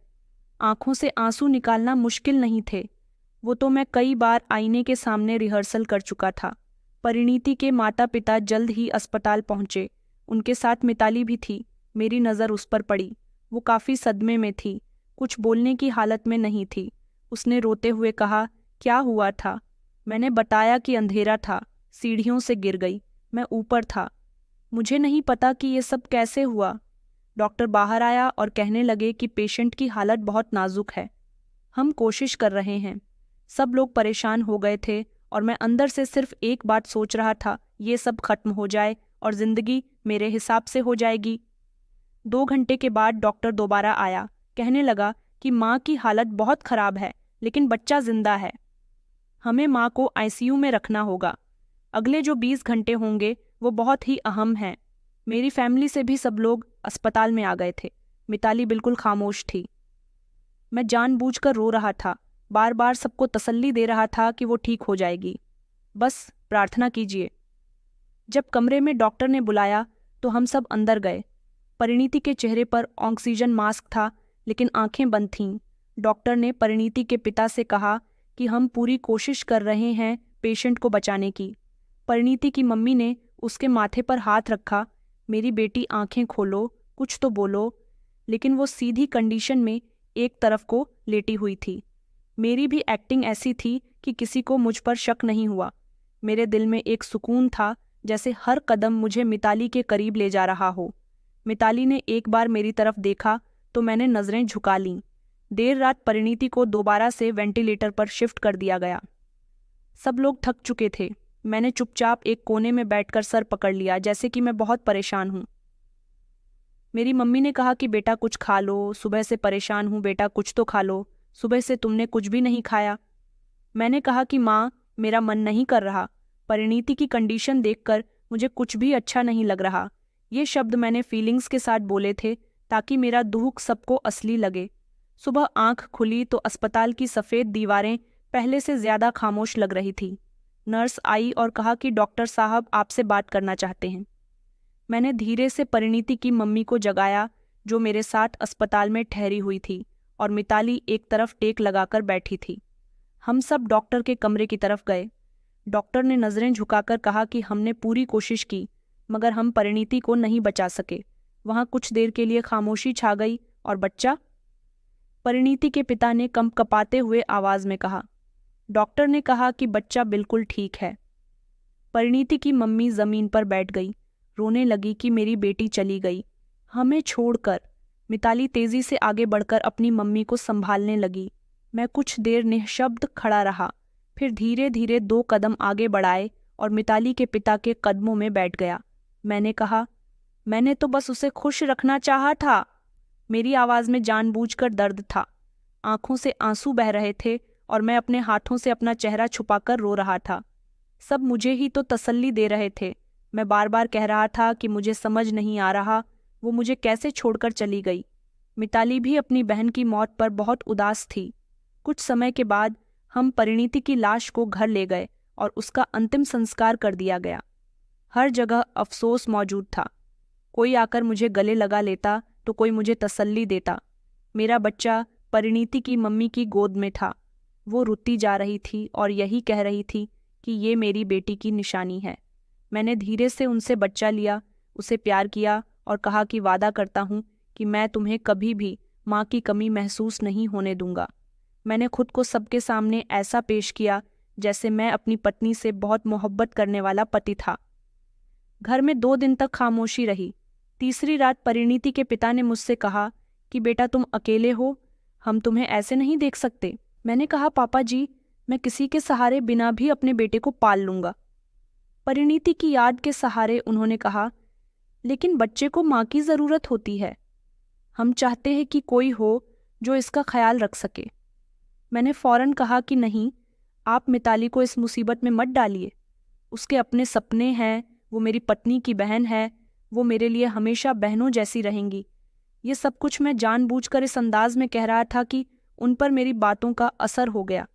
आंखों से आंसू निकालना मुश्किल नहीं थे। वो तो मैं कई बार आईने के सामने रिहर्सल कर चुका था। परिणीति के माता पिता जल्द ही अस्पताल पहुंचे। उनके साथ मिताली भी थी। मेरी नज़र उस पर पड़ी। वो काफ़ी सदमे में थी, कुछ बोलने की हालत में नहीं थी। उसने रोते हुए कहा, क्या हुआ था? मैंने बताया कि अंधेरा था, सीढ़ियों से गिर गई। मैं ऊपर था, मुझे नहीं पता कि ये सब कैसे हुआ। डॉक्टर बाहर आया और कहने लगे कि पेशेंट की हालत बहुत नाजुक है, हम कोशिश कर रहे हैं। सब लोग परेशान हो गए थे और मैं अंदर से सिर्फ एक बात सोच रहा था, ये सब खत्म हो जाए और जिंदगी मेरे हिसाब से हो जाएगी। 2 घंटे के बाद डॉक्टर दोबारा आया। कहने लगा कि माँ की हालत बहुत खराब है, लेकिन बच्चा जिंदा है। हमें माँ को आईसीयू में रखना होगा। अगले जो 20 घंटे होंगे वो बहुत ही अहम हैं। मेरी फैमिली से भी सब लोग अस्पताल में आ गए थे। मिताली बिल्कुल खामोश थी। मैं जानबूझकर रो रहा था, बार बार सबको तसल्ली दे रहा था कि वो ठीक हो जाएगी, बस प्रार्थना कीजिए। जब कमरे में डॉक्टर ने बुलाया तो हम सब अंदर गए। परिणीति के चेहरे पर ऑक्सीजन मास्क था, लेकिन आंखें बंद थीं। डॉक्टर ने परिणीति के पिता से कहा कि हम पूरी कोशिश कर रहे हैं पेशेंट को बचाने की। परिणीति की मम्मी ने उसके माथे पर हाथ रखा। मेरी बेटी, आंखें खोलो, कुछ तो बोलो। लेकिन वो सीधी कंडीशन में एक तरफ को लेटी हुई थी। मेरी भी एक्टिंग ऐसी थी कि किसी को मुझ पर शक नहीं हुआ। मेरे दिल में एक सुकून था, जैसे हर कदम मुझे मिताली के करीब ले जा रहा हो। मिताली ने एक बार मेरी तरफ देखा तो मैंने नज़रें झुका लीं। देर रात परिणीति को दोबारा से वेंटिलेटर पर शिफ्ट कर दिया गया। सब लोग थक चुके थे। मैंने चुपचाप एक कोने में बैठकर सर पकड़ लिया, जैसे कि मैं बहुत परेशान हूँ। मेरी मम्मी ने कहा कि बेटा कुछ खा लो, सुबह से परेशान हूँ बेटा, कुछ तो खा लो, सुबह से तुमने कुछ भी नहीं खाया। मैंने कहा कि माँ, मेरा मन नहीं कर रहा। परिणीति की कंडीशन देखकर मुझे कुछ भी अच्छा नहीं लग रहा। ये शब्द मैंने फीलिंग्स के साथ बोले थे ताकि मेरा दुख सबको असली लगे। सुबह आंख खुली तो अस्पताल की सफ़ेद दीवारें पहले से ज़्यादा खामोश लग रही थी। नर्स आई और कहा कि डॉक्टर साहब आपसे बात करना चाहते हैं। मैंने धीरे से परिणीति की मम्मी को जगाया, जो मेरे साथ अस्पताल में ठहरी हुई थी, और मिताली एक तरफ टेक लगाकर बैठी थी। हम सब डॉक्टर के कमरे की तरफ गए। डॉक्टर ने नज़रें झुकाकर कहा कि हमने पूरी कोशिश की, मगर हम परिणीति को नहीं बचा सके। वहाँ कुछ देर के लिए खामोशी छा गई। और बच्चा? परिणीति के पिता ने कंपकपाते हुए आवाज़ में कहा। डॉक्टर ने कहा कि बच्चा बिल्कुल ठीक है। परिणीति की मम्मी ज़मीन पर बैठ गई, रोने लगी कि मेरी बेटी चली गई, हमें छोड़कर। मिताली तेज़ी से आगे बढ़कर अपनी मम्मी को संभालने लगी। मैं कुछ देर निःशब्द खड़ा रहा, फिर धीरे धीरे 2 कदम आगे बढ़ाए और मिताली के पिता के कदमों में बैठ गया। मैंने कहा, मैंने तो बस उसे खुश रखना चाहा था। मेरी आवाज़ में जानबूझकर दर्द था। आंखों से आंसू बह रहे थे और मैं अपने हाथों से अपना चेहरा छुपाकर रो रहा था। सब मुझे ही तो तसल्ली दे रहे थे। मैं बार बार कह रहा था कि मुझे समझ नहीं आ रहा वो मुझे कैसे छोड़कर चली गई। मिताली भी अपनी बहन की मौत पर बहुत उदास थी। कुछ समय के बाद हम परिणीति की लाश को घर ले गए और उसका अंतिम संस्कार कर दिया गया। हर जगह अफसोस मौजूद था। कोई आकर मुझे गले लगा लेता तो कोई मुझे तसल्ली देता। मेरा बच्चा परिणीति की मम्मी की गोद में था। वो रोती जा रही थी और यही कह रही थी कि ये मेरी बेटी की निशानी है। मैंने धीरे से उनसे बच्चा लिया, उसे प्यार किया और कहा कि वादा करता हूँ कि मैं तुम्हें कभी भी माँ की कमी महसूस नहीं होने दूंगा। मैंने खुद को सबके सामने ऐसा पेश किया जैसे मैं अपनी पत्नी से बहुत मोहब्बत करने वाला पति था। घर में 2 दिन तक खामोशी रही। तीसरी रात परिणीति के पिता ने मुझसे कहा कि बेटा तुम अकेले हो, हम तुम्हें ऐसे नहीं देख सकते। मैंने कहा, पापा जी, मैं किसी के सहारे बिना भी अपने बेटे को पाल लूंगा। परिणीति की याद के सहारे उन्होंने कहा, लेकिन बच्चे को माँ की ज़रूरत होती है। हम चाहते हैं कि कोई हो जो इसका ख्याल रख सके। मैंने फौरन कहा कि नहीं, आप मिताली को इस मुसीबत में मत डालिए। उसके अपने सपने हैं, वो मेरी पत्नी की बहन है, वो मेरे लिए हमेशा बहनों जैसी रहेंगी। ये सब कुछ मैं जानबूझकर इस अंदाज में कह रहा था कि उन पर मेरी बातों का असर हो गया।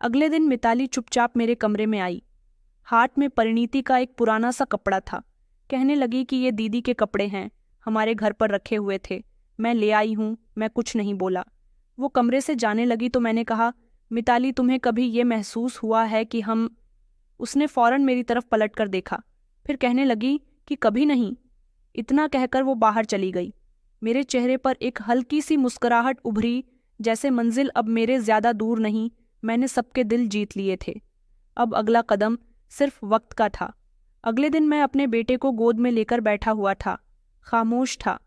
अगले दिन मिताली चुपचाप मेरे कमरे में आई। हाथ में परिणीति का एक पुराना सा कपड़ा था। कहने लगी कि ये दीदी के कपड़े हैं, हमारे घर पर रखे हुए थे, मैं ले आई हूँ। मैं कुछ नहीं बोला। वो कमरे से जाने लगी तो मैंने कहा, मिताली तुम्हें कभी ये महसूस हुआ है कि हम। उसने फौरन मेरी तरफ पलटकर देखा, फिर कहने लगी कि कभी नहीं। इतना कहकर वो बाहर चली गई। मेरे चेहरे पर एक हल्की सी मुस्कुराहट उभरी, जैसे मंजिल अब मेरे ज्यादा दूर नहीं, मैंने सबके दिल जीत लिए थे। अब अगला कदम सिर्फ वक्त का था। अगले दिन मैं अपने बेटे को गोद में लेकर बैठा हुआ था, खामोश था।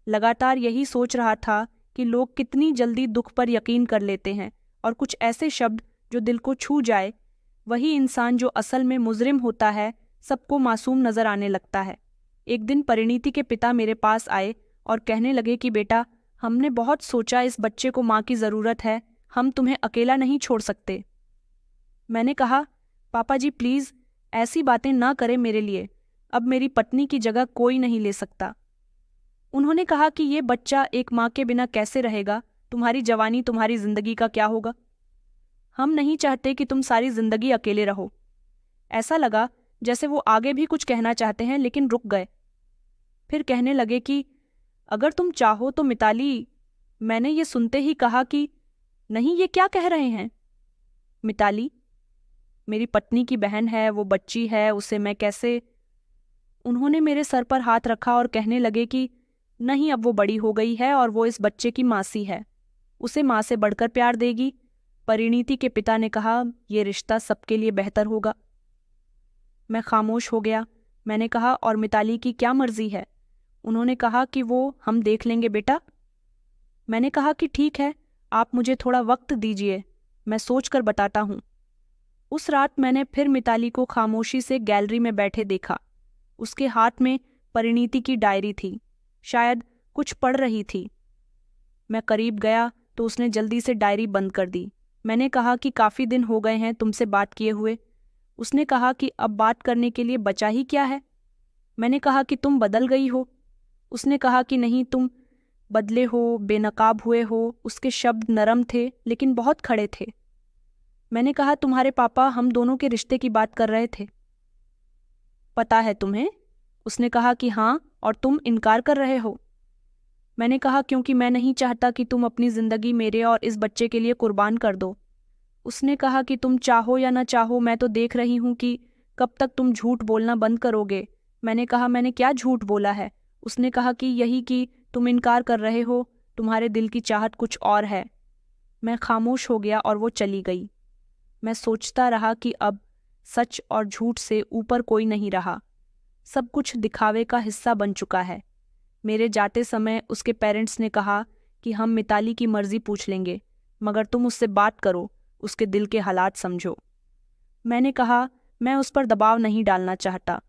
लगातार यही सोच रहा था कि लोग कितनी जल्दी दुख पर यकीन कर लेते हैं और कुछ ऐसे शब्द जो दिल को छू जाए, वही इंसान जो असल में मुजरिम होता है, सबको मासूम नजर आने लगता है। एक दिन परिणीति के पिता मेरे पास आए और कहने लगे कि बेटा, हमने बहुत सोचा, इस बच्चे को माँ की ज़रूरत है, हम तुम्हें अकेला नहीं छोड़ सकते। मैंने कहा, पापा जी प्लीज़ ऐसी बातें ना करें मेरे लिए, अब मेरी पत्नी की जगह कोई नहीं ले सकता। उन्होंने कहा कि ये बच्चा एक माँ के बिना कैसे रहेगा, तुम्हारी जवानी, तुम्हारी जिंदगी का क्या होगा। हम नहीं चाहते कि तुम सारी जिंदगी अकेले रहो। ऐसा लगा जैसे वो आगे भी कुछ कहना चाहते हैं लेकिन रुक गए। फिर कहने लगे कि अगर तुम चाहो तो मिताली। मैंने ये सुनते ही कहा कि नहीं, ये क्या कह रहे हैं। मिताली मेरी पत्नी की बहन है, वो बच्ची है, उसे मैं कैसे। उन्होंने मेरे सर पर हाथ रखा और कहने लगे कि नहीं, अब वो बड़ी हो गई है और वो इस बच्चे की मासी है, उसे माँ से बढ़कर प्यार देगी। परिणीति के पिता ने कहा, ये रिश्ता सबके लिए बेहतर होगा। मैं खामोश हो गया। मैंने कहा, और मिताली की क्या मर्जी है। उन्होंने कहा कि वो हम देख लेंगे बेटा। मैंने कहा कि ठीक है, आप मुझे थोड़ा वक्त दीजिए, मैं सोच कर बताता हूँ। उस रात मैंने फिर मिताली को खामोशी से गैलरी में बैठे देखा। उसके हाथ में परिणीति की डायरी थी, शायद कुछ पढ़ रही थी। मैं करीब गया तो उसने जल्दी से डायरी बंद कर दी। मैंने कहा कि काफ़ी दिन हो गए हैं तुमसे बात किए हुए। उसने कहा कि अब बात करने के लिए बचा ही क्या है। मैंने कहा कि तुम बदल गई हो। उसने कहा कि नहीं, तुम बदले हो, बेनकाब हुए हो। उसके शब्द नरम थे लेकिन बहुत खड़े थे। मैंने कहा, तुम्हारे पापा हम दोनों के रिश्ते की बात कर रहे थे, पता है तुम्हें। उसने कहा कि हाँ, और तुम इनकार कर रहे हो। मैंने कहा, क्योंकि मैं नहीं चाहता कि तुम अपनी ज़िंदगी मेरे और इस बच्चे के लिए कुर्बान कर दो। उसने कहा कि तुम चाहो या ना चाहो, मैं तो देख रही हूँ कि कब तक तुम झूठ बोलना बंद करोगे। मैंने कहा, मैंने क्या झूठ बोला है। उसने कहा कि यही कि तुम इनकार कर रहे हो, तुम्हारे दिल की चाहत कुछ और है। मैं खामोश हो गया और वो चली गई। मैं सोचता रहा कि अब सच और झूठ से ऊपर कोई नहीं रहा, सब कुछ दिखावे का हिस्सा बन चुका है। मेरे जाते समय उसके पेरेंट्स ने कहा कि हम मिताली की मर्जी पूछ लेंगे, मगर तुम उससे बात करो, उसके दिल के हालात समझो। मैंने कहा, मैं उस पर दबाव नहीं डालना चाहता।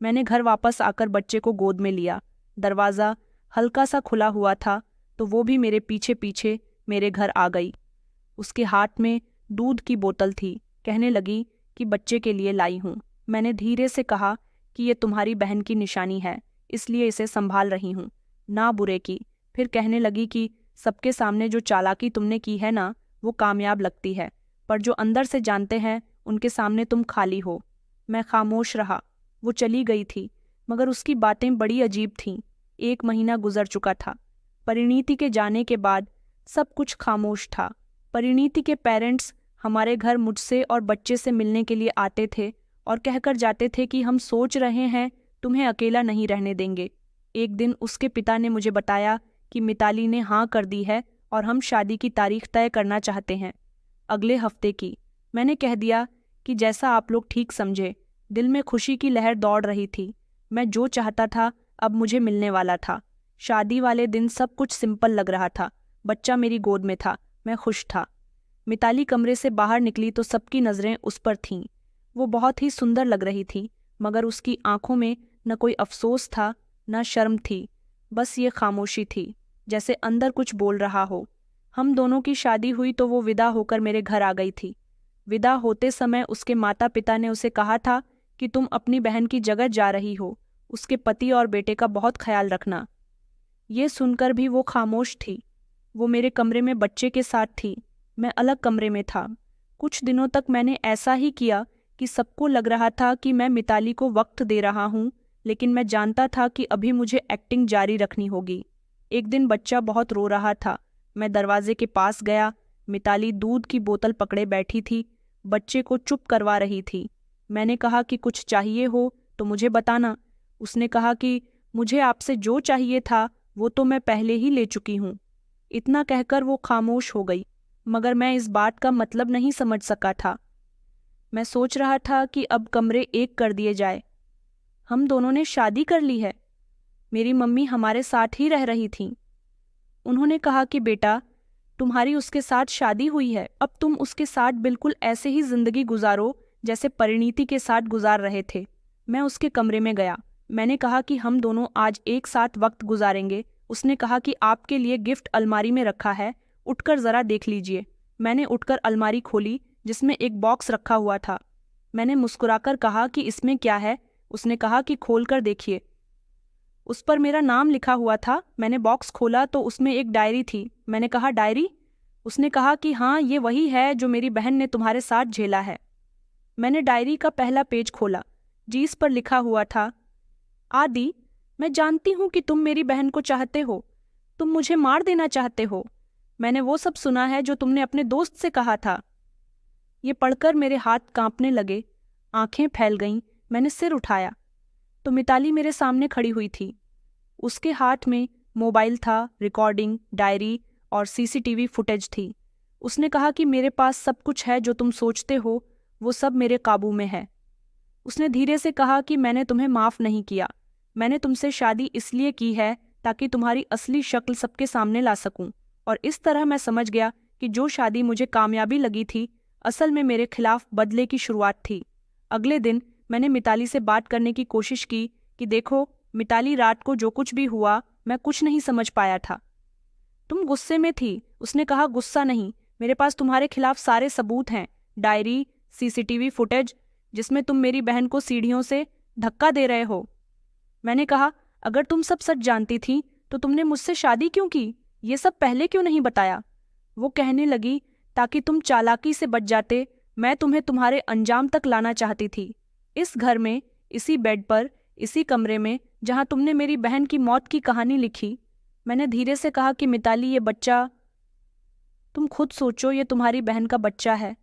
मैंने घर वापस आकर बच्चे को गोद में लिया। दरवाज़ा हल्का सा खुला हुआ था तो वो भी मेरे पीछे पीछे मेरे घर आ गई। उसके हाथ में दूध की बोतल थी। कहने लगी कि बच्चे के लिए लाई हूँ। मैंने धीरे से कहा कि ये तुम्हारी बहन की निशानी है, इसलिए इसे संभाल रही हूँ, ना बुरे की। फिर कहने लगी कि सबके सामने जो चालाकी तुमने की है ना, वो कामयाब लगती है, पर जो अंदर से जानते हैं उनके सामने तुम खाली हो। मैं खामोश रहा। वो चली गई थी, मगर उसकी बातें बड़ी अजीब थीं। 1 महीना गुजर चुका था। परिणीति के जाने के बाद सब कुछ खामोश था। परिणीति के पेरेंट्स हमारे घर मुझसे और बच्चे से मिलने के लिए आते थे और कहकर जाते थे कि हम सोच रहे हैं तुम्हें अकेला नहीं रहने देंगे। एक दिन उसके पिता ने मुझे बताया कि मिताली ने हाँ कर दी है और हम शादी की तारीख तय करना चाहते हैं, अगले हफ्ते की। मैंने कह दिया कि जैसा आप लोग ठीक समझे। दिल में खुशी की लहर दौड़ रही थी। मैं जो चाहता था अब मुझे मिलने वाला था। शादी वाले दिन सब कुछ सिंपल लग रहा था। बच्चा मेरी गोद में था, मैं खुश था। मिताली कमरे से बाहर निकली तो सबकी नज़रें उस पर थीं। वो बहुत ही सुंदर लग रही थी, मगर उसकी आंखों में न कोई अफसोस था न शर्म थी, बस ये खामोशी थी, जैसे अंदर कुछ बोल रहा हो। हम दोनों की शादी हुई तो वो विदा होकर मेरे घर आ गई थी। विदा होते समय उसके माता पिता ने उसे कहा था कि तुम अपनी बहन की जगह जा रही हो, उसके पति और बेटे का बहुत ख्याल रखना। ये सुनकर भी वो खामोश थी। वो मेरे कमरे में बच्चे के साथ थी, मैं अलग कमरे में था। कुछ दिनों तक मैंने ऐसा ही किया कि सबको लग रहा था कि मैं मिताली को वक्त दे रहा हूँ, लेकिन मैं जानता था कि अभी मुझे एक्टिंग जारी रखनी होगी। एक दिन बच्चा बहुत रो रहा था। मैं दरवाजे के पास गया। मिताली दूध की बोतल पकड़े बैठी थी, बच्चे को चुप करवा रही थी। मैंने कहा कि कुछ चाहिए हो तो मुझे बताना। उसने कहा कि मुझे आपसे जो चाहिए था वो तो मैं पहले ही ले चुकी हूँ। इतना कहकर वो खामोश हो गई, मगर मैं इस बात का मतलब नहीं समझ सका था। मैं सोच रहा था कि अब कमरे एक कर दिए जाए। हम दोनों ने शादी कर ली है। मेरी मम्मी हमारे साथ ही रह रही थीं। उन्होंने कहा कि बेटा, तुम्हारी उसके साथ शादी हुई है, अब तुम उसके साथ बिल्कुल ऐसे ही जिंदगी गुजारो जैसे परिणीति के साथ गुजार रहे थे। मैं उसके कमरे में गया। मैंने कहा कि हम दोनों आज एक साथ वक्त गुजारेंगे। उसने कहा कि आपके लिए गिफ्ट अलमारी में रखा है, उठकर ज़रा देख लीजिए। मैंने उठकर अलमारी खोली जिसमें एक बॉक्स रखा हुआ था। मैंने मुस्कुराकर कहा कि इसमें क्या है। उसने कहा कि खोल कर देखिए। उस पर मेरा नाम लिखा हुआ था। मैंने बॉक्स खोला तो उसमें एक डायरी थी। मैंने कहा, डायरी? उसने कहा कि हाँ, ये वही है जो मेरी बहन ने तुम्हारे साथ झेला है। मैंने डायरी का पहला पेज खोला। जिस पर लिखा हुआ था, आदि, मैं जानती हूँ कि तुम मेरी बहन को चाहते हो, तुम मुझे मार देना चाहते हो। मैंने वो सब सुना है जो तुमने अपने दोस्त से कहा था। ये पढ़कर मेरे हाथ कांपने लगे, आंखें फैल गईं। मैंने सिर उठाया तो मिताली मेरे सामने खड़ी हुई थी। उसके हाथ में मोबाइल था, रिकॉर्डिंग, डायरी और सीसीटीवी फुटेज थी। उसने कहा कि मेरे पास सब कुछ है जो तुम सोचते हो, वो सब मेरे काबू में है। उसने धीरे से कहा कि मैंने तुम्हें माफ़ नहीं किया। मैंने तुमसे शादी इसलिए की है ताकि तुम्हारी असली शक्ल सबके सामने ला सकूं। और इस तरह मैं समझ गया कि जो शादी मुझे कामयाबी लगी थी, असल में मेरे खिलाफ बदले की शुरुआत थी। अगले दिन मैंने मिताली से बात करने की कोशिश की कि देखो मिताली, रात को जो कुछ भी हुआ मैं कुछ नहीं समझ पाया था। तुम गुस्से में थी। उसने कहा, गुस्सा नहीं, मेरे पास तुम्हारे खिलाफ सारे सबूत हैं, डायरी, सीसीटीवी फुटेज जिसमें तुम मेरी बहन को सीढ़ियों से धक्का दे रहे हो। मैंने कहा, अगर तुम सब सच जानती थी तो तुमने मुझसे शादी क्यों की? ये सब पहले क्यों नहीं बताया? वो कहने लगी, ताकि तुम चालाकी से बच जाते। मैं तुम्हें तुम्हारे अंजाम तक लाना चाहती थी। इस घर में, इसी बेड पर, इसी कमरे में जहां तुमने मेरी बहन की मौत की कहानी लिखी। मैंने धीरे से कहा कि मिताली, ये बच्चा, तुम खुद सोचो, ये तुम्हारी बहन का बच्चा है।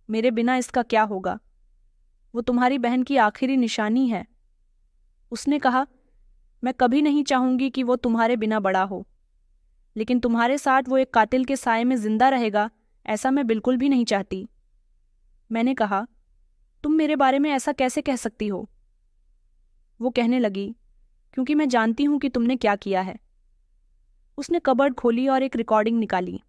मेरे बिना इसका क्या होगा? वो तुम्हारी बहन की आखिरी निशानी है। उसने कहा, मैं कभी नहीं चाहूंगी कि वो तुम्हारे बिना बड़ा हो, लेकिन तुम्हारे साथ वो एक कातिल के साए में जिंदा रहेगा, ऐसा मैं बिल्कुल भी नहीं चाहती। मैंने कहा, तुम मेरे बारे में ऐसा कैसे कह सकती हो? वो कहने लगी, क्योंकि मैं जानती हूं कि तुमने क्या किया है। उसने कबर्ड खोली और एक रिकॉर्डिंग निकाली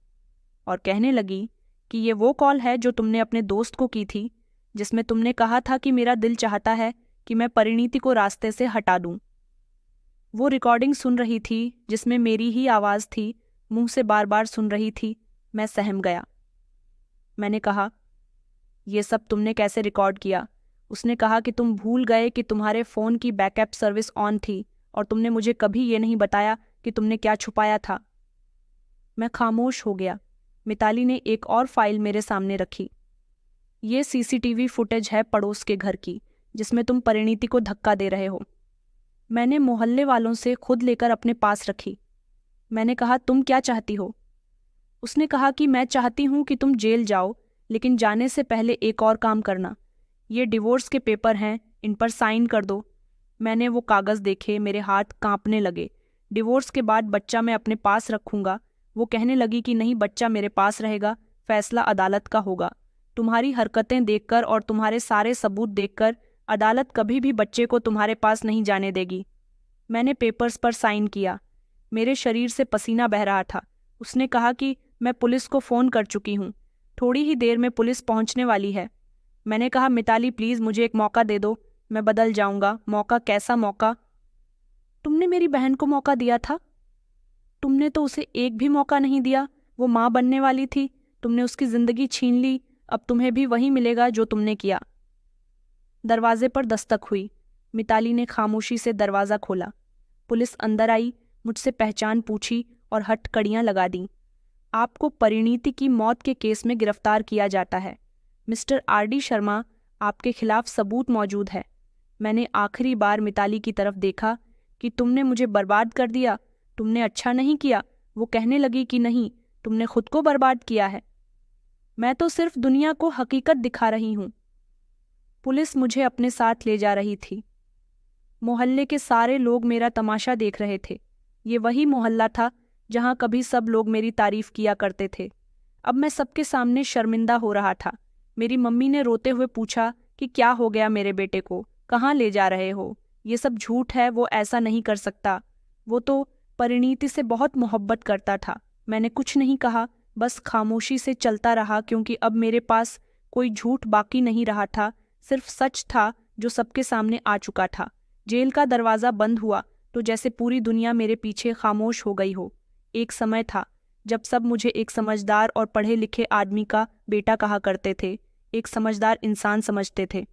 और कहने लगी कि ये वो कॉल है जो तुमने अपने दोस्त को की थी, जिसमें तुमने कहा था कि मेरा दिल चाहता है कि मैं परिणीति को रास्ते से हटा दूं। वो रिकॉर्डिंग सुन रही थी जिसमें मेरी ही आवाज़ थी, मुंह से बार बार सुन रही थी। मैं सहम गया। मैंने कहा, ये सब तुमने कैसे रिकॉर्ड किया? उसने कहा कि तुम भूल गए कि तुम्हारे फ़ोन की बैकअप सर्विस ऑन थी और तुमने मुझे कभी ये नहीं बताया कि तुमने क्या छुपाया था। मैं खामोश हो गया। मिताली ने एक और फाइल मेरे सामने रखी। ये सीसीटीवी फुटेज है पड़ोस के घर की, जिसमें तुम परिणीति को धक्का दे रहे हो। मैंने मोहल्ले वालों से खुद लेकर अपने पास रखी। मैंने कहा, तुम क्या चाहती हो? उसने कहा कि मैं चाहती हूं कि तुम जेल जाओ, लेकिन जाने से पहले एक और काम करना। ये डिवोर्स के पेपर हैं, इन पर साइन कर दो। मैंने वो कागज़ देखे, मेरे हाथ कांपने लगे। डिवोर्स के बाद बच्चा मैं अपने पास रखूंगा। वो कहने लगी कि नहीं, बच्चा मेरे पास रहेगा, फैसला अदालत का होगा। तुम्हारी हरकतें देखकर और तुम्हारे सारे सबूत देखकर अदालत कभी भी बच्चे को तुम्हारे पास नहीं जाने देगी। मैंने पेपर्स पर साइन किया। मेरे शरीर से पसीना बह रहा था। उसने कहा कि मैं पुलिस को फ़ोन कर चुकी हूँ, थोड़ी ही देर में पुलिस पहुँचने वाली है। मैंने कहा, मिताली प्लीज़ मुझे एक मौका दे दो, मैं बदल जाऊंगा। मौका? कैसा मौका? तुमने मेरी बहन को मौका दिया था। तुमने तो उसे एक भी मौका नहीं दिया। वो माँ बनने वाली थी, तुमने उसकी जिंदगी छीन ली। अब तुम्हें भी वही मिलेगा जो तुमने किया। दरवाजे पर दस्तक हुई। मिताली ने खामोशी से दरवाज़ा खोला। पुलिस अंदर आई, मुझसे पहचान पूछी और हथकड़ियाँ लगा दी। आपको परिणीति की मौत के केस में गिरफ्तार किया जाता है मिस्टर RD शर्मा, आपके खिलाफ सबूत मौजूद है। मैंने आखिरी बार मिताली की तरफ देखा कि तुमने मुझे बर्बाद कर दिया, तुमने अच्छा नहीं किया। वो कहने लगी कि नहीं, तुमने खुद को बर्बाद किया है। मैं तो सिर्फ दुनिया को हकीकत दिखा रही हूँ। पुलिस मुझे अपने साथ ले जा रही थी। मोहल्ले के सारे लोग मेरा तमाशा देख रहे थे। ये वही मोहल्ला था जहाँ कभी सब लोग मेरी तारीफ किया करते थे। अब मैं सबके सामने शर्मिंदा हो रहा था। मेरी मम्मी ने रोते हुए पूछा कि क्या हो गया मेरे बेटे को, कहाँ ले जा रहे हो? ये सब झूठ है, वो ऐसा नहीं कर सकता। वो तो परिणीति से बहुत मोहब्बत करता था। मैंने कुछ नहीं कहा, बस खामोशी से चलता रहा, क्योंकि अब मेरे पास कोई झूठ बाकी नहीं रहा था, सिर्फ सच था जो सबके सामने आ चुका था। जेल का दरवाज़ा बंद हुआ तो जैसे पूरी दुनिया मेरे पीछे खामोश हो गई हो। एक समय था जब सब मुझे एक समझदार और पढ़े लिखे आदमी का बेटा कहा करते थे, एक समझदार इंसान समझते थे।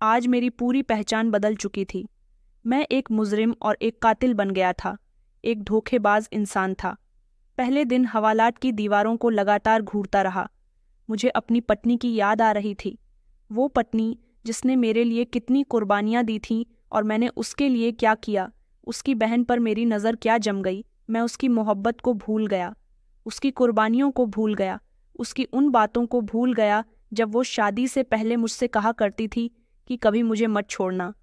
आज मेरी पूरी पहचान बदल चुकी थी। मैं एक मुजरिम और एक कातिल बन गया था, एक धोखेबाज इंसान था। पहले दिन हवालात की दीवारों को लगातार घूरता रहा। मुझे अपनी पत्नी की याद आ रही थी, वो पत्नी जिसने मेरे लिए कितनी कुर्बानियाँ दी थीं और मैंने उसके लिए क्या किया। उसकी बहन पर मेरी नज़र क्या जम गई। मैं उसकी मोहब्बत को भूल गया, उसकी कुर्बानियों को भूल गया, उसकी उन बातों को भूल गया जब वो शादी से पहले मुझसे कहा करती थी कि कभी मुझे मत छोड़ना।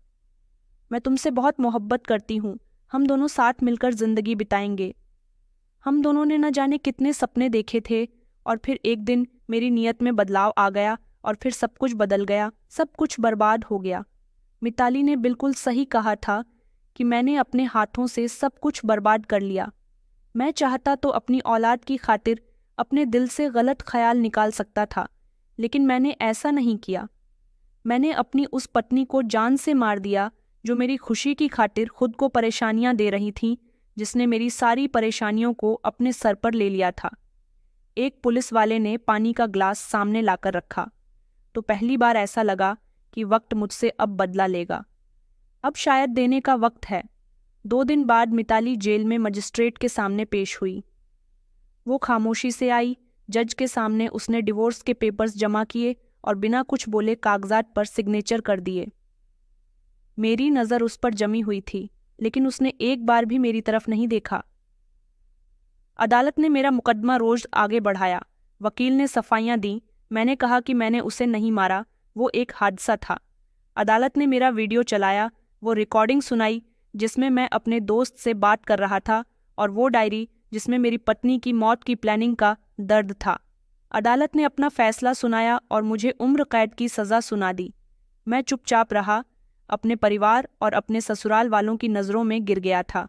मैं तुमसे बहुत मोहब्बत करती हूँ, हम दोनों साथ मिलकर ज़िंदगी बिताएंगे। हम दोनों ने न जाने कितने सपने देखे थे, और फिर एक दिन मेरी नीयत में बदलाव आ गया और फिर सब कुछ बदल गया, सब कुछ बर्बाद हो गया। मिताली ने बिल्कुल सही कहा था कि मैंने अपने हाथों से सब कुछ बर्बाद कर लिया। मैं चाहता तो अपनी औलाद की खातिर अपने दिल से गलत ख्याल निकाल सकता था, लेकिन मैंने ऐसा नहीं किया। मैंने अपनी उस पत्नी को जान से मार दिया जो मेरी खुशी की खातिर खुद को परेशानियां दे रही थी, जिसने मेरी सारी परेशानियों को अपने सर पर ले लिया था। एक पुलिस वाले ने पानी का ग्लास सामने लाकर रखा तो पहली बार ऐसा लगा कि वक्त मुझसे अब बदला लेगा। अब शायद देने का वक्त है। 2 दिन बाद मिताली जेल में मजिस्ट्रेट के सामने पेश हुई। वो खामोशी से आई। जज के सामने उसने डिवोर्स के पेपर्स जमा किए और बिना कुछ बोले कागजात पर सिग्नेचर कर दिए। मेरी नज़र उस पर जमी हुई थी, लेकिन उसने एक बार भी मेरी तरफ नहीं देखा। अदालत ने मेरा मुकदमा रोज आगे बढ़ाया। वकील ने सफाइयाँ दी। मैंने कहा कि मैंने उसे नहीं मारा, वो एक हादसा था। अदालत ने मेरा वीडियो चलाया, वो रिकॉर्डिंग सुनाई जिसमें मैं अपने दोस्त से बात कर रहा था, और वो डायरी जिसमें मेरी पत्नी की मौत की प्लानिंग का दर्द था। अदालत ने अपना फैसला सुनाया और मुझे उम्र कैद की सज़ा सुना दी। मैं चुपचाप रहा, अपने परिवार और अपने ससुराल वालों की नज़रों में गिर गया था।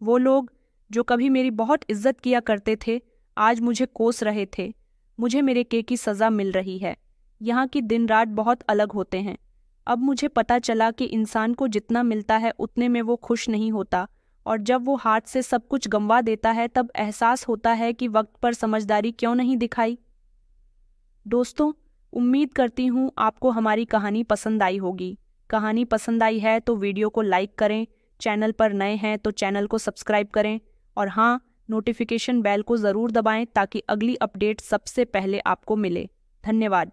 वो लोग जो कभी मेरी बहुत इज्जत किया करते थे, आज मुझे कोस रहे थे। मुझे मेरे की सज़ा मिल रही है। यहाँ की दिन रात बहुत अलग होते हैं। अब मुझे पता चला कि इंसान को जितना मिलता है उतने में वो खुश नहीं होता, और जब वो हाथ से सब कुछ गंवा देता है तब एहसास होता है कि वक्त पर समझदारी क्यों नहीं दिखाई। दोस्तों, उम्मीद करती हूँ आपको हमारी कहानी पसंद आई होगी। कहानी पसंद आई है तो वीडियो को लाइक करें, चैनल पर नए हैं तो चैनल को सब्सक्राइब करें, और हाँ, नोटिफिकेशन बेल को ज़रूर दबाएं ताकि अगली अपडेट सबसे पहले आपको मिले। धन्यवाद।